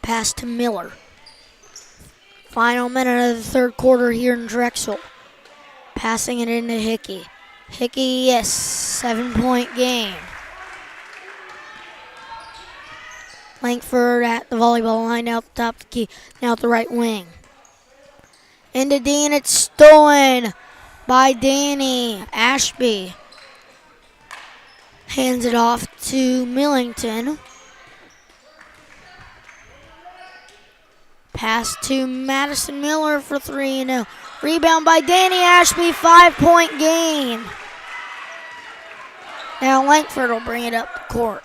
Pass to Miller. Final minute of the third quarter here in Drexel. Passing it into Hickey. Hickey, yes, 7-point game. Langford at the volleyball line, out the top of the key. Now at the right wing. Into Dean, it's stolen by Danny Ashby. Hands it off to Millington. Pass to Madison Miller for 3-0. Rebound by Danny Ashby, 5-point game. Now Langford will bring it up the court.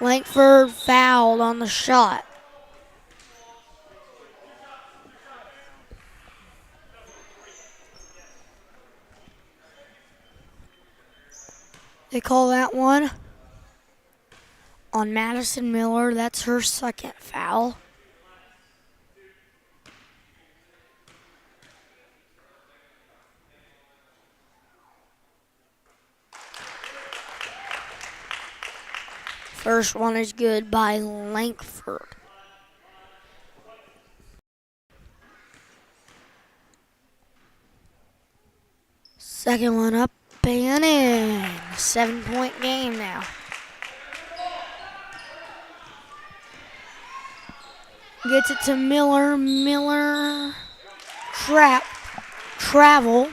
Langford fouled on the shot. They call that one on Madison Miller. That's her second foul. First one is good by Langford. Second one up and in. 7-point game now. Gets it to Miller. Miller travel.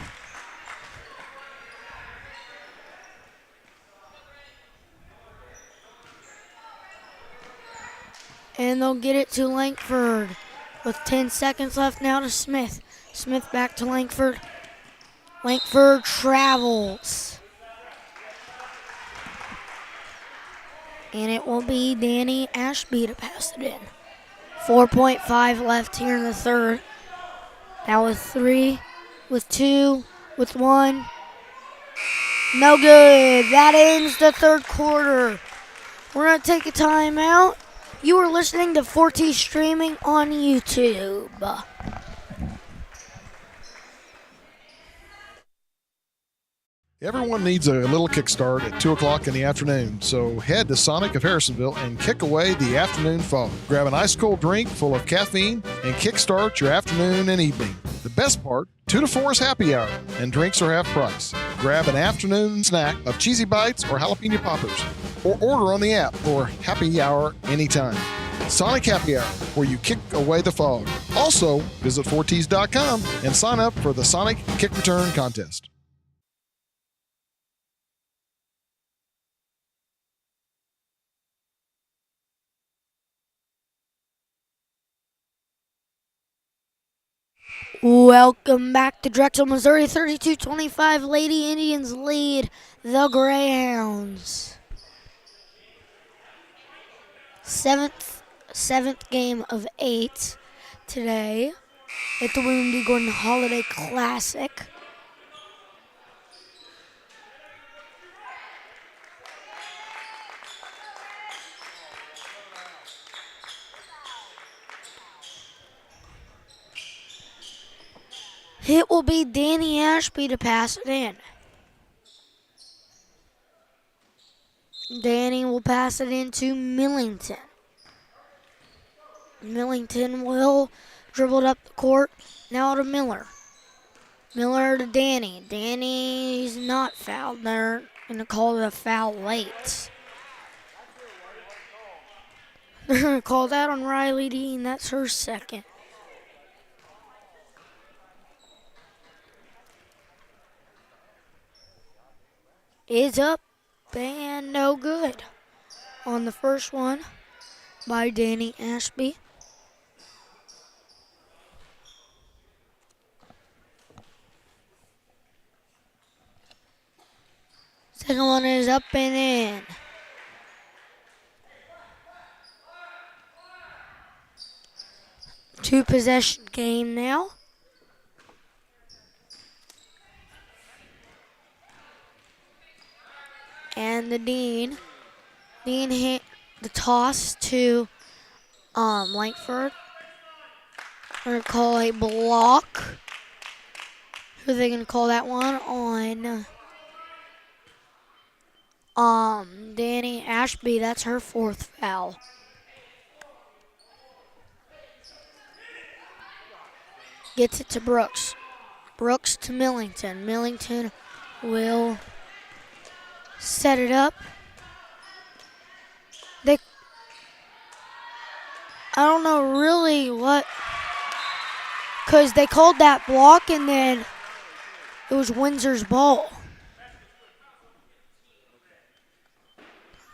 And they'll get it to Langford with 10 seconds left now to Smith. Smith back to Langford. Langford travels. And it will be Danny Ashby to pass it in. 4.5 left here in the third. Now with 3, with 2, with 1. No good. That ends the third quarter. We're going to take a timeout. You are listening to 4T Streaming on YouTube. Everyone needs a little kickstart at 2 o'clock in the afternoon, so head to Sonic of Harrisonville and kick away the afternoon fog. Grab an ice-cold drink full of caffeine and kickstart your afternoon and evening. The best part, 2 to 4 is happy hour, and drinks are half price. Grab an afternoon snack of cheesy bites or jalapeno poppers, or order on the app for happy hour anytime. Sonic Happy Hour, where you kick away the fog. Also, visit 4ts.com and sign up for the Sonic Kick Return Contest. Welcome back to Drexel, Missouri. 32-25, Lady Indians lead the Greyhounds. Seventh game of 8 today at the William D. Gordon Holiday Classic. It will be Danny Ashby to pass it in. Danny will pass it into Millington. Millington will dribble it up the court. Now to Miller. Miller to Danny. Danny's not fouled. They're going to call it a foul late. They're going to call that on Riley Dean. That's her second. Is up and no good on the first one by Danny Ashby. Second one is up and in. Two possession game now. And the Dean hit the toss to Langford. We're going to call a block. Who are they going to call that one on? Danny Ashby. That's her fourth foul. Gets it to Brooks. Brooks to Millington. Millington will set it up. I don't know really what, because they called that block and then it was Windsor's ball.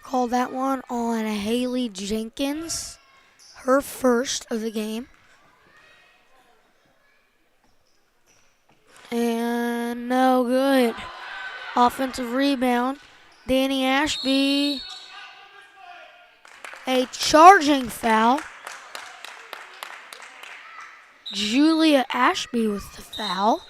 Called that one on Haley Jenkins, her first of the game. And no good. Offensive rebound. Danny Ashby. A charging foul. Julia Ashby with the foul.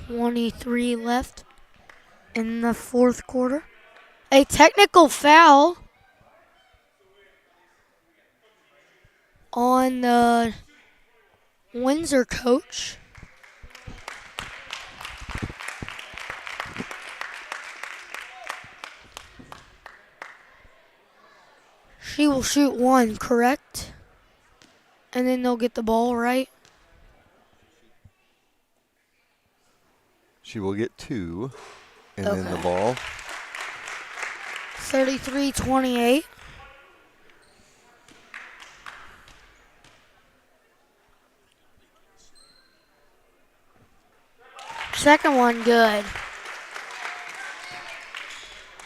.23 left in the fourth quarter. A technical foul on the Windsor coach. will shoot one, correct? And then they'll get the ball, right? She will get 2, and then the Okay. ball. 33-28. Second one, good.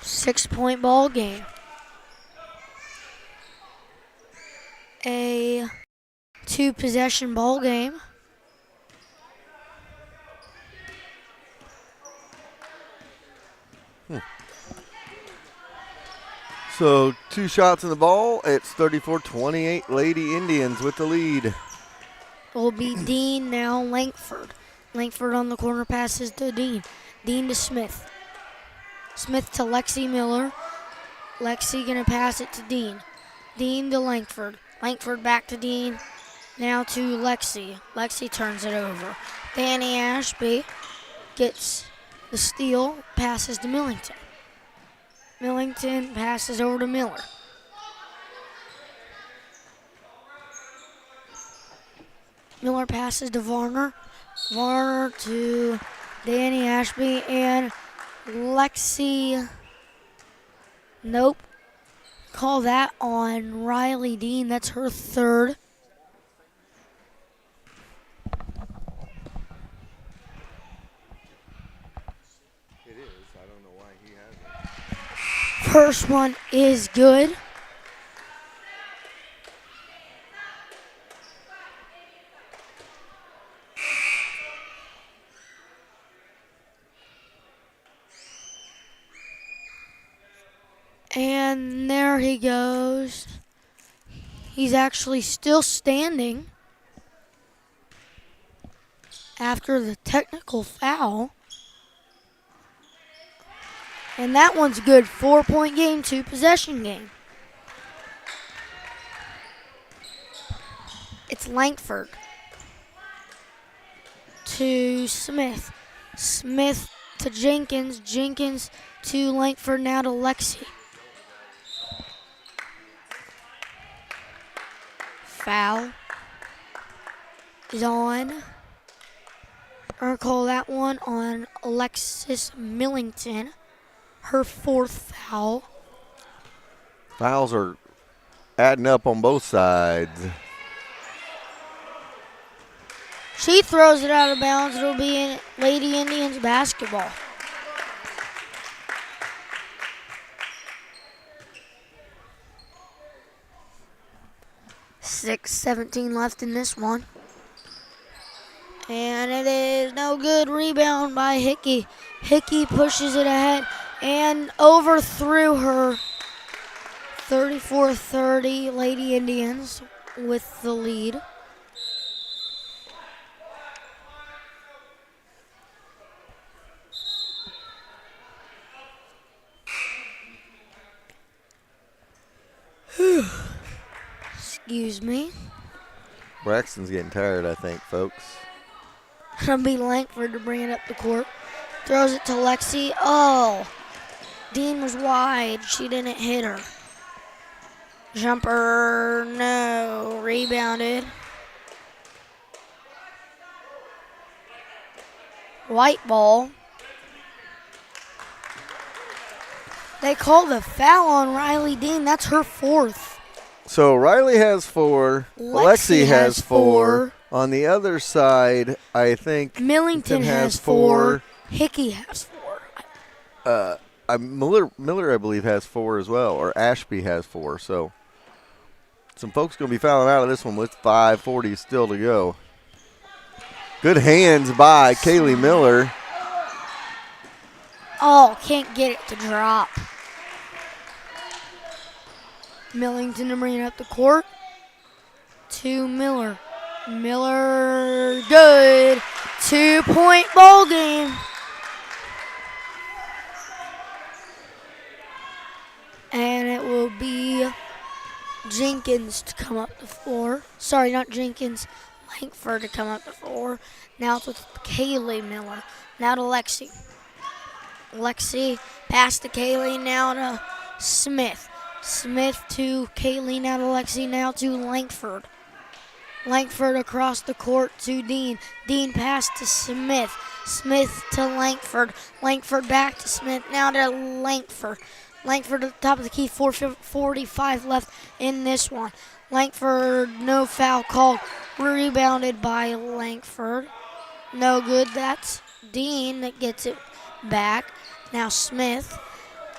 6-point ball game. A 2-possession ball game. So 2 shots in the ball. It's 34-28. Lady Indians with the lead. It will be Dean now, Langford. Langford on the corner passes to Dean. Dean to Smith. Smith to Lexi Miller. Lexi gonna pass it to Dean. Dean to Langford. Langford back to Dean. Now to Lexi. Lexi turns it over. Danny Ashby gets the steal, passes to Millington. Millington passes over to Miller. Miller passes to Varner. Varner to Danny Ashby and Lexi. Nope. Call that on Riley Dean. That's her third. It is. I don't know why he hasn't. First one is good. And there he goes. He's actually still standing after the technical foul. And that one's good. 4-point game, 2-possession game. It's Langford to Smith. Smith to Jenkins. Jenkins to Langford, now to Lexi. Foul is on. We're going to call that one on Alexis Millington. Her 4th foul. Fouls are adding up on both sides. She throws it out of bounds. It'll be in Lady Indians basketball. .17 left in this one. And it is no good. Rebound by Hickey. Hickey pushes it ahead and overthrew her. 34-30, Lady Indians with the lead. Excuse me. Braxton's getting tired, I think, folks. It'll be Langford to bring it up the court. Throws it to Lexi. Oh, Dean was wide. She didn't hit her. Jumper, no. Rebounded. White ball. They call the foul on Riley Dean. That's her 4th. So Riley has 4. Lexi has 4. On the other side, I think Millington has 4. Hickey has 4. Miller, I believe, has 4 as well, or Ashby has 4. So some folks going to be fouling out of this one with 5:40 still to go. Good hands by Kaylee Miller. Oh, can't get it to drop. Millington to bring it up the court to Miller. Miller, good. 2-point ball game. And it will be Jenkins to come up the floor. Sorry, not Jenkins. Langford to come up the floor. Now it's with Kaylee Miller. Now to Lexi. Lexi pass to Kaylee. Now to Smith. Smith to Kaylee, now to Lexi, now to Langford. Langford across the court to Dean. Dean pass to Smith. Smith to Langford. Langford back to Smith, now to Langford. Langford at the top of the key, 4:45 left in this one. Langford, no foul called. Rebounded by Langford. No good. That's Dean that gets it back. Now Smith,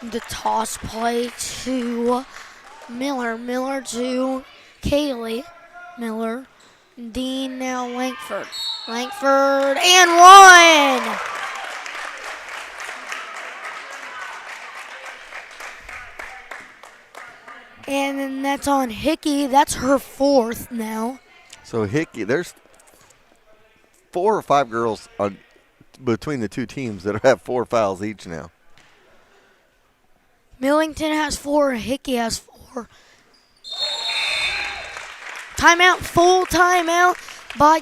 the toss play to Miller. Miller to Kaylee. Miller. Dean, now Langford. Langford, and one! And then that's on Hickey. That's her fourth now. So Hickey, there's 4 or 5 girls on between the two teams that have 4 fouls each now. Millington has 4. Hickey has 4. Timeout, full timeout by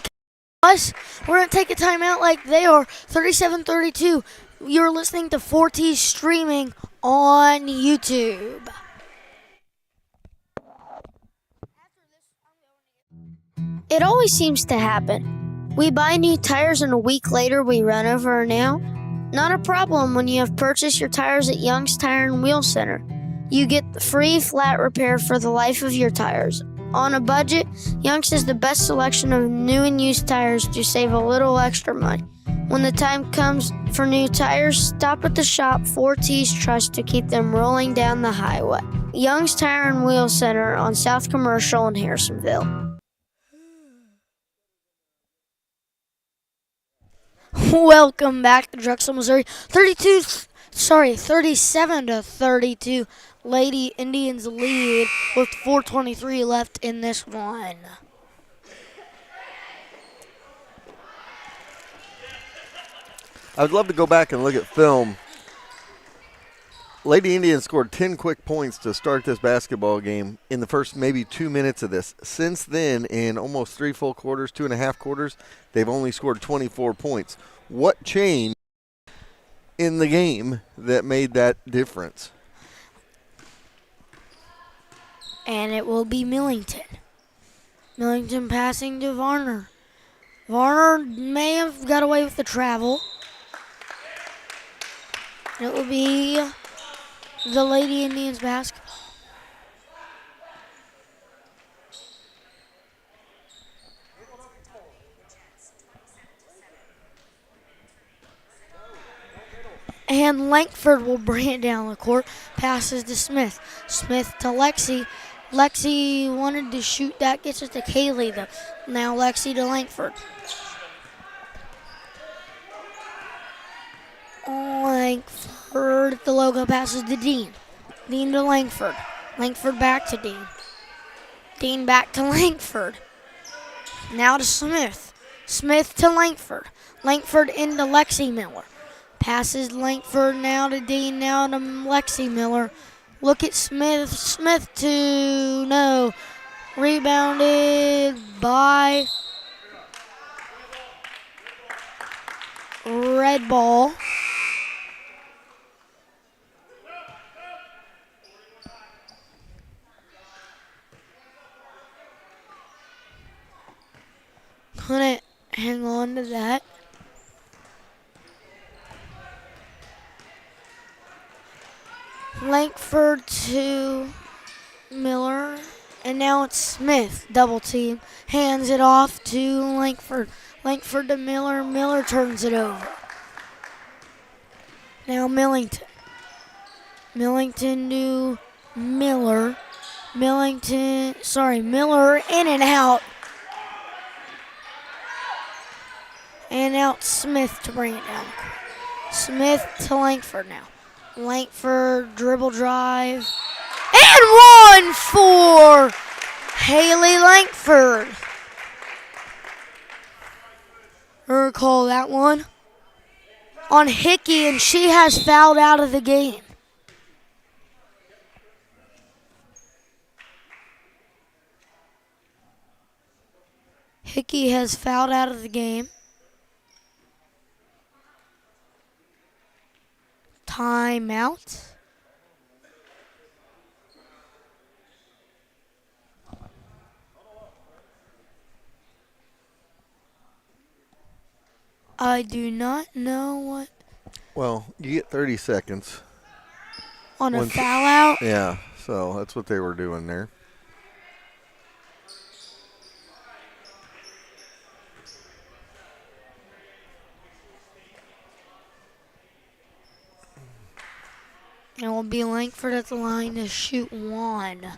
us. We're going to take a timeout like they are. 37-32. You're listening to 4T streaming on YouTube. It always seems to happen. We buy new tires and a week later we run over a nail. Not a problem when you have purchased your tires at Young's Tire and Wheel Center. You get the free flat repair for the life of your tires. On a budget, Young's has the best selection of new and used tires to save a little extra money. When the time comes for new tires, stop at the shop 4T's Trust to keep them rolling down the highway. Young's Tire and Wheel Center on South Commercial in Harrisonville. Welcome back to Drexel, Missouri. 37-32. Lady Indians lead with 4:23 left in this one. I would love to go back and look at film. Lady Indians scored 10 quick points to start this basketball game in the first maybe 2 minutes of this. Since then, in almost 3 full quarters, 2.5 quarters, they've only scored 24 points. What changed in the game that made that difference? And it will be Millington. Millington passing to Varner. Varner may have got away with the travel. It will be the Lady Indians basketball. And Langford will bring it down the court. Passes to Smith. Smith to Lexi. Lexi wanted to shoot that. Gets it to Kaylee, though. Now Lexi to Langford. Langford, the logo passes to Dean. Dean to Langford. Langford back to Dean. Dean back to Langford. Now to Smith. Smith to Langford. Langford into Lexi Miller. Passes Langford now to Dean, now to Lexi Miller. Look at Smith. Smith to no. Rebounded by Red Ball. Couldn't hang on to that. Langford to Miller, and now it's Smith, double team. Hands it off to Langford. Langford to Miller. Miller turns it over. Now Millington. Millington to Miller. Miller in and out. And out Smith to bring it down. Smith to Langford now. Langford dribble drive. And one for Haley Langford. Recall that one on Hickey, and she has fouled out of the game. Hickey has fouled out of the game. Timeout. I do not know what. Well, you get 30 seconds. On a Once- foul out? Yeah, so that's what they were doing there. And it will be Langford at the line to shoot one.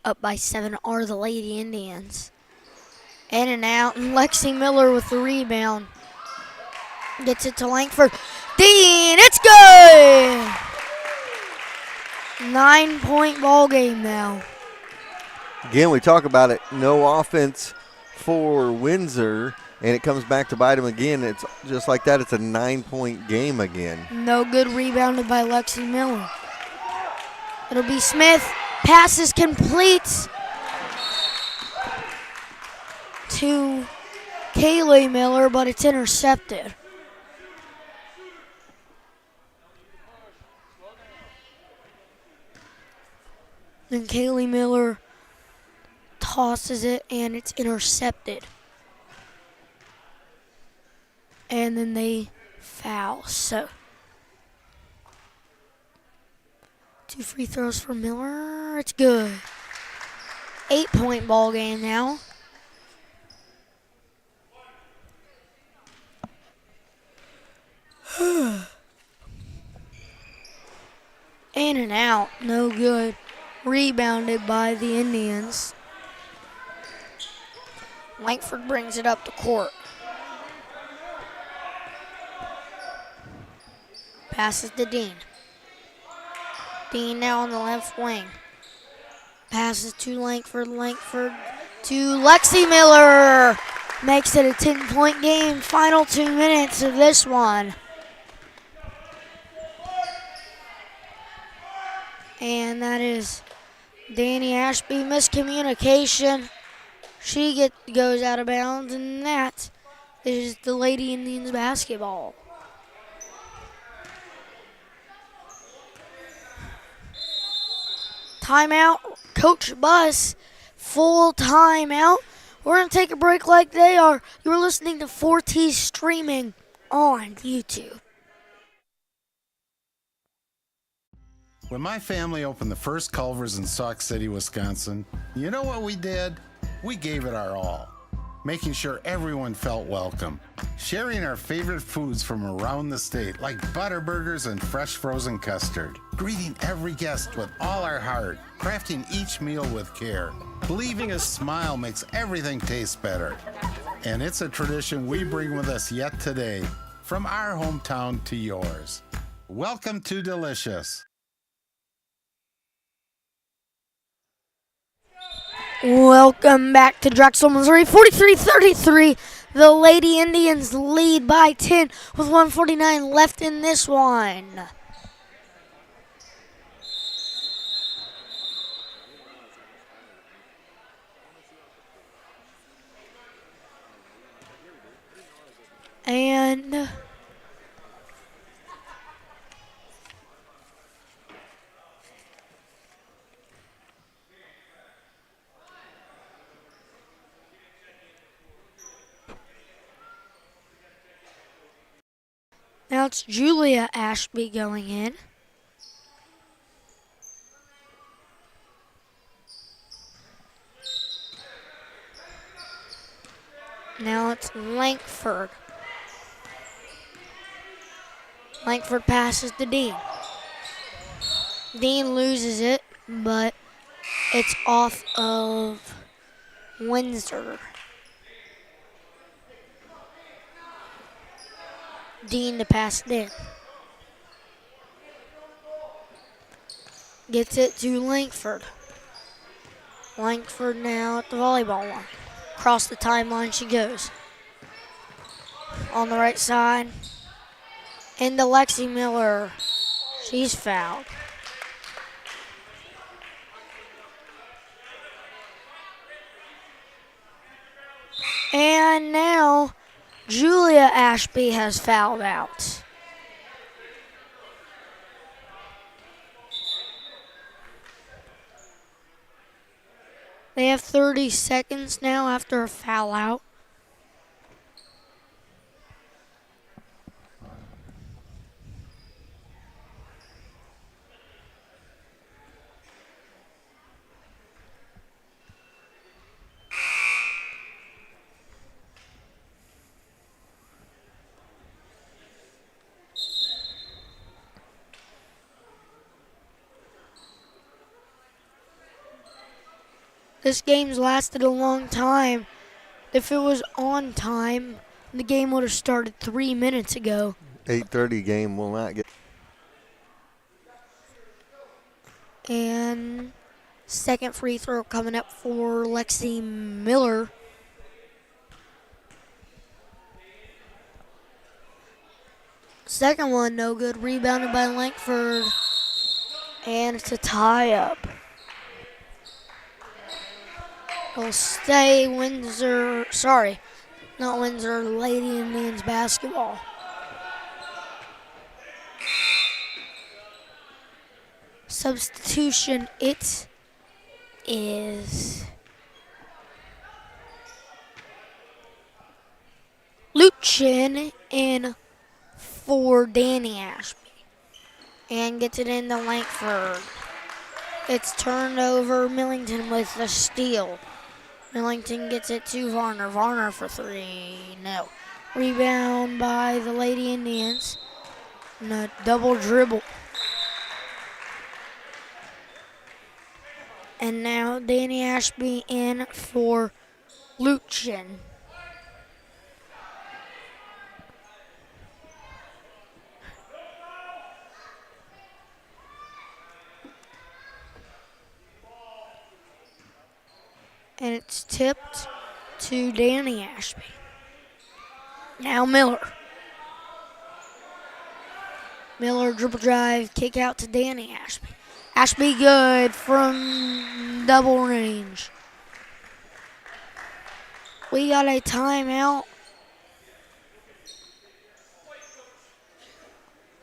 Up by 7 are the Lady Indians. In and out, and Lexi Miller with the rebound. Gets it to Langford. Dean, it's good! 9-point ball game now. Again, we talk about it. No offense for Windsor, and it comes back to bite them again. It's just like that. It's a 9-point game again. No good, rebounded by Lexi Miller. It'll be Smith. Passes complete to Kaylee Miller, but it's intercepted. Then Kaylee Miller tosses it, and it's intercepted. And then they foul. So 2 free throws for Miller. It's good. 8-point ball game now. In and out. No good. Rebounded by the Indians. Langford brings it up the court. Passes to Dean. Dean now on the left wing. Passes to Langford. Langford to Lexi Miller. Makes it a 10-point game. Final 2 minutes of this one. And that is Danny Ashby. Miscommunication. She goes out of bounds, and that is the Lady Indians basketball. Timeout, Coach Bus, full timeout. We're going to take a break like they are. You're listening to 4T streaming on YouTube. When my family opened the first Culver's in Sauk City, Wisconsin, you know what we did? We gave it our all, making sure everyone felt welcome, sharing our favorite foods from around the state, like Butterburgers and fresh frozen custard, greeting every guest with all our heart, crafting each meal with care, believing a smile makes everything taste better. And it's a tradition we bring with us yet today, from our hometown to yours. Welcome to Delicious. Welcome back to Drexel, Missouri. 43-33. The Lady Indians lead by 10 with 1:49 left in this one. And now it's Julia Ashby going in. Now it's Langford. Langford passes to Dean. Dean loses it, but it's off of Windsor. Dean to pass it in. Gets it to Langford. Langford now at the volleyball line. Across the timeline she goes. On the right side. Into Lexi Miller. She's fouled. And now Julia Ashby has fouled out. They have 30 seconds now after a foul out. This game's lasted a long time. If it was on time, the game would have started 3 minutes ago. 8:30 game will not get. And second free throw coming up for Lexi Miller. Second one, no good. Rebounded by Langford. And it's a tie-up. It'll stay Windsor, sorry, not Windsor, Lady Indians basketball. Substitution, it is Luchin in for Danny Ashby. And gets it into Langford. It's turned over. Millington with the steal. Millington gets it to Varner. Varner for three. No. Rebound by the Lady Indians. And a double dribble. And now Danny Ashby in for Luchin. And it's tipped to Danny Ashby. Now Miller. Miller dribble drive, kick out to Danny Ashby. Ashby good from double range. We got a timeout.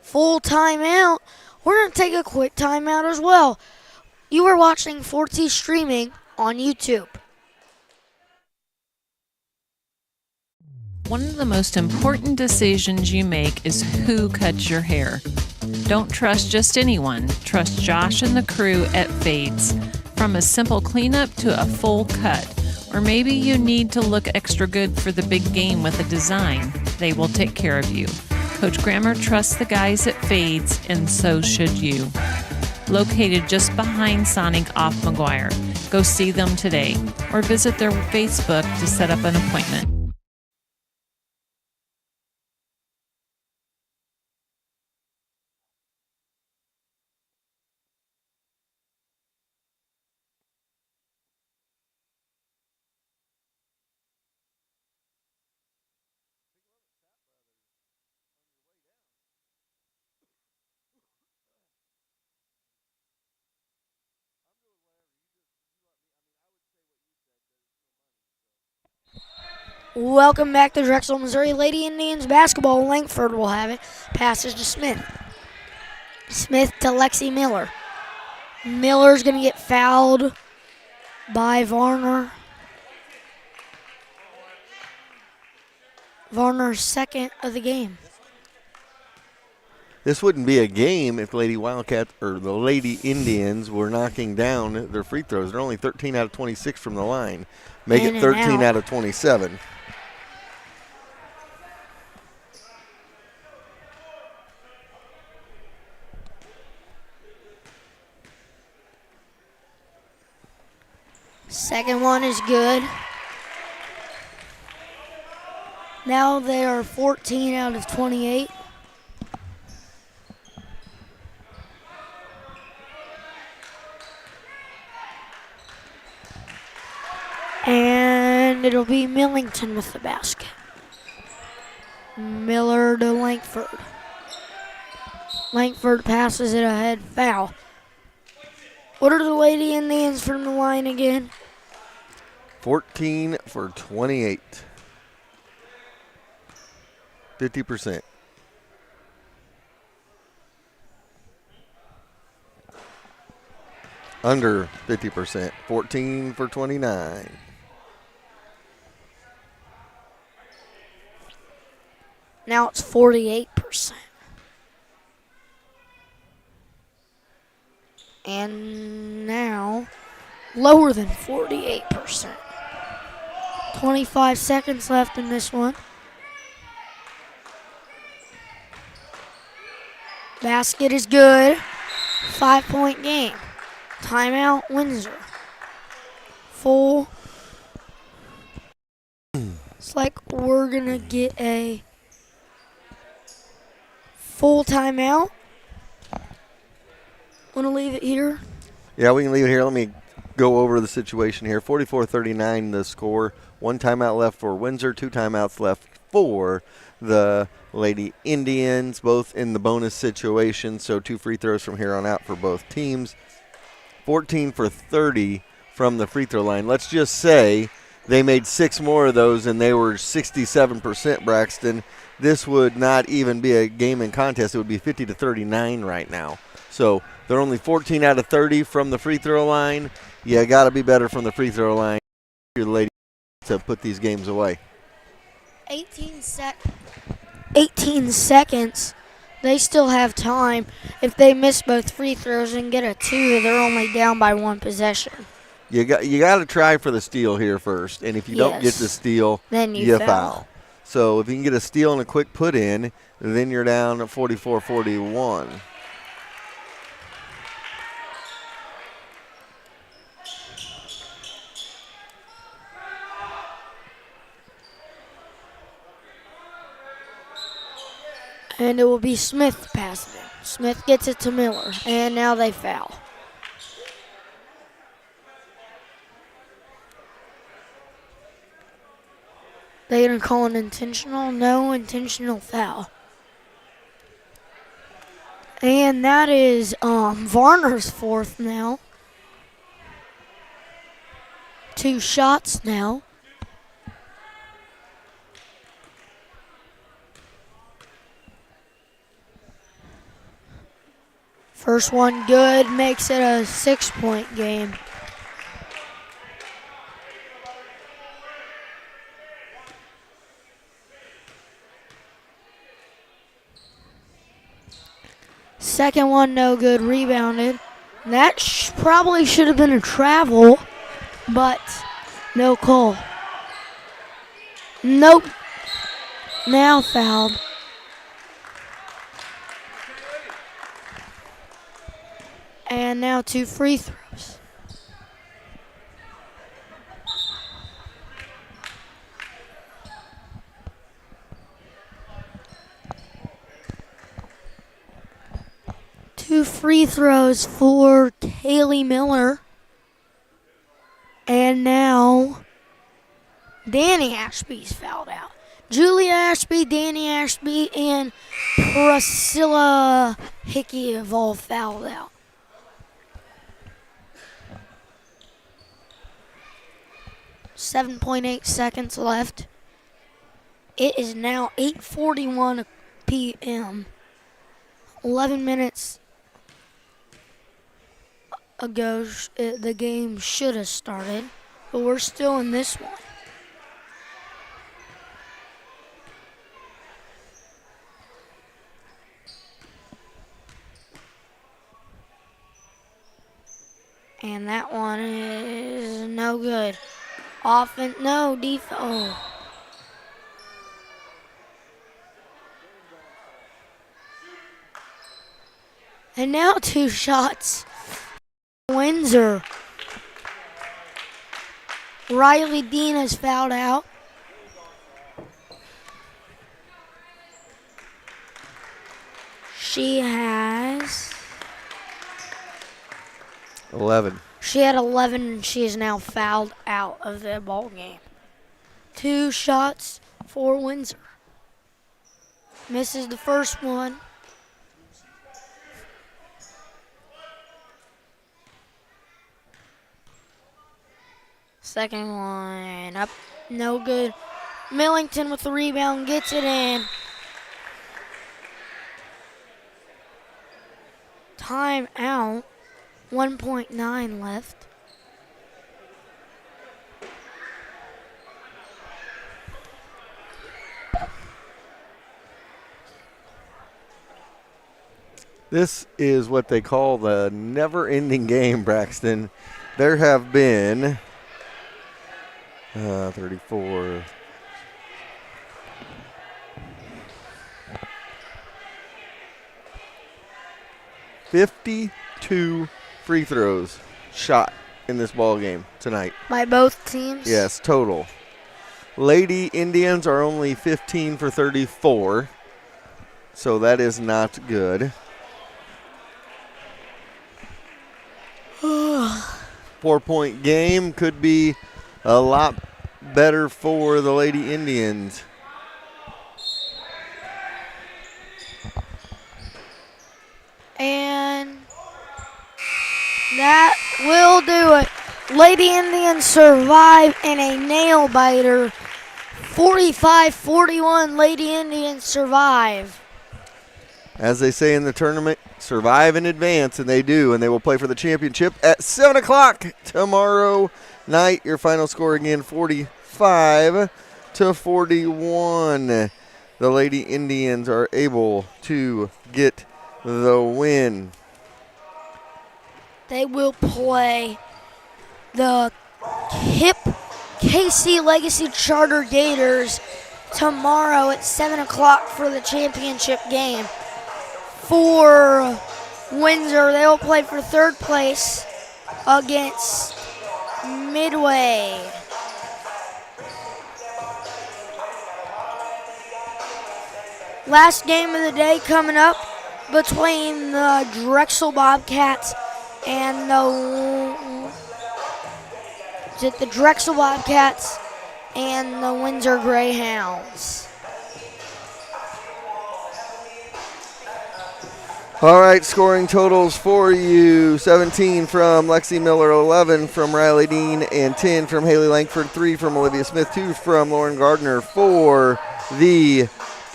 Full timeout. We're going to take a quick timeout as well. You are watching 4T streaming on YouTube. One of the most important decisions you make is who cuts your hair. Don't trust just anyone. Trust Josh and the crew at Fades. From a simple cleanup to a full cut. Or maybe you need to look extra good for the big game with a design. They will take care of you. Coach Grammer trusts the guys at Fades, and so should you. Located just behind Sonic off McGuire. Go see them today or visit their Facebook to set up an appointment. Welcome back to Drexel, Missouri. Lady Indians basketball. Langford will have it. Passes to Smith. Smith to Lexi Miller. Miller's going to get fouled by Varner. Varner's second of the game. This wouldn't be a game if Lady Wildcats or the Lady Indians were knocking down their free throws. They're only 13 out of 26 from the line. Make it 13 out of 27. Second one is good. Now they are 14 out of 28. And it'll be Millington with the basket. Miller to Langford. Langford passes it ahead. Foul. What are the Lady Indians from the line again? 14 for 28. 50%. Under 50%. 14 for 29. Now it's 48%. And now lower than 48%. 25 seconds left in this one. Basket is good. 5-point game. Timeout, Windsor. full. It's like we're going to get a full timeout. Want to leave it here? Yeah, we can leave it here. Let me go over the situation here. 44-39 the score. 1 timeout left for Windsor, 2 timeouts left for the Lady Indians, both in the bonus situation, so 2 free throws from here on out for both teams. 14 for 30 from the free throw line. Let's just say they made 6 more of those and they were 67%, Braxton. This would not even be a game in contest. It would be 50-39 right now. So they're only 14 out of 30 from the free throw line. You got to be better from the free throw line. You're the lady to put these games away. 18 seconds. They still have time. If they miss both free throws and get a 2, they're only down by 1 possession. You got to try for the steal here first, and if you don't get the steal, then you foul. So if you can get a steal and a quick put in, then you're down at 44-41. And it will be Smith passing it. Smith gets it to Miller, and now they foul. They gonna call an intentional? No intentional foul. And that is Varner's 4th now. 2 shots now. First one good, makes it a 6-point game. Second one no good, rebounded. That probably should have been a travel, but no call. Nope. Now fouled. And now 2 free throws. Two free throws for Kaylee Miller. And now Danny Ashby's fouled out. Julia Ashby, Danny Ashby, and Priscilla Hickey have all fouled out. .8 seconds left. It is now 8:41 p.m. 11 minutes ago, the game should have started, but we're still in this one. And that one is no good. Offense, no, defense. Oh. And now 2 shots. Windsor. Riley Dean has fouled out. She has 11. She had 11, and she is now fouled out of the ball game. 2 shots for Windsor. Misses the first one. Second one up, no good. Millington with the rebound, gets it in. Time out. 1.9 left. This is what they call the never-ending game, Braxton. There have been 34. 52 free throws shot in this ball game tonight. By both teams? Yes, total. Lady Indians are only 15 for 34, so that is not good. 4-point game could be a lot better for the Lady Indians. And that will do it. Lady Indians survive in a nail biter. 45-41, Lady Indians survive. As they say in the tournament, survive in advance, and they do, and they will play for the championship at 7 o'clock tomorrow night. Your final score again, 45-41. The Lady Indians are able to get the win. They will play the KC Legacy Charter Gators tomorrow at 7 o'clock for the championship game. For Windsor, they will play for third place against Midway. Last game of the day coming up between the Drexel Bobcats and the Drexel Bobcats and the Windsor Greyhounds. All right, scoring totals for you. 17 from Lexi Miller, 11 from Riley Dean, and 10 from Haley Langford, 3 from Olivia Smith, 2 from Lauren Gardner. For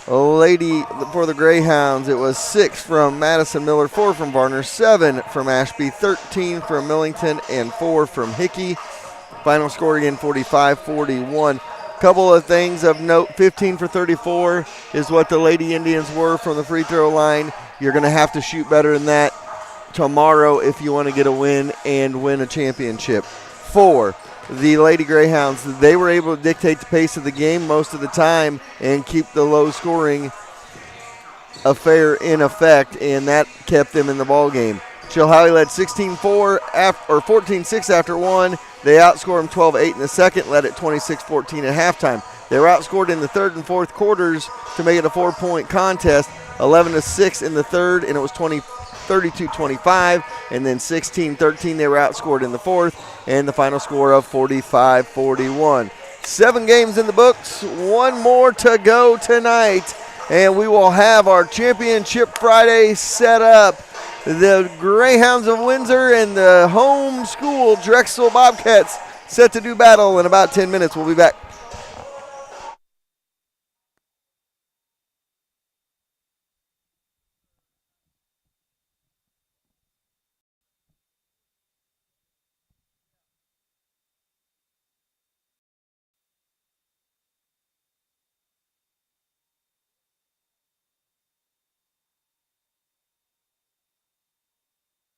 the Greyhounds, it was 6 from Madison Miller, 4 from Varner, 7 from Ashby, 13 from Millington, and 4 from Hickey. Final score again, 45-41. Couple of things of note, 15 for 34 is what the Lady Indians were from the free throw line. You're going to have to shoot better than that tomorrow if you want to get a win and win a championship. For the Lady Greyhounds, they were able to dictate the pace of the game most of the time and keep the low scoring affair in effect, and that kept them in the ball game. Chilhowee led 16-4 or 14-6 after one. They outscored them 12-8 in the second, led at 26-14 at halftime. They were outscored in the third and fourth quarters to make it a 4-point contest, 11-6 in the third, and it was 32-25, and then 16-13 they were outscored in the fourth, and the final score of 45-41. 7 games in the books, 1 more to go tonight, and we will have our Championship Friday set up. The Greyhounds of Windsor and the home school Drexel Bobcats set to do battle in about 10 minutes. We'll be back.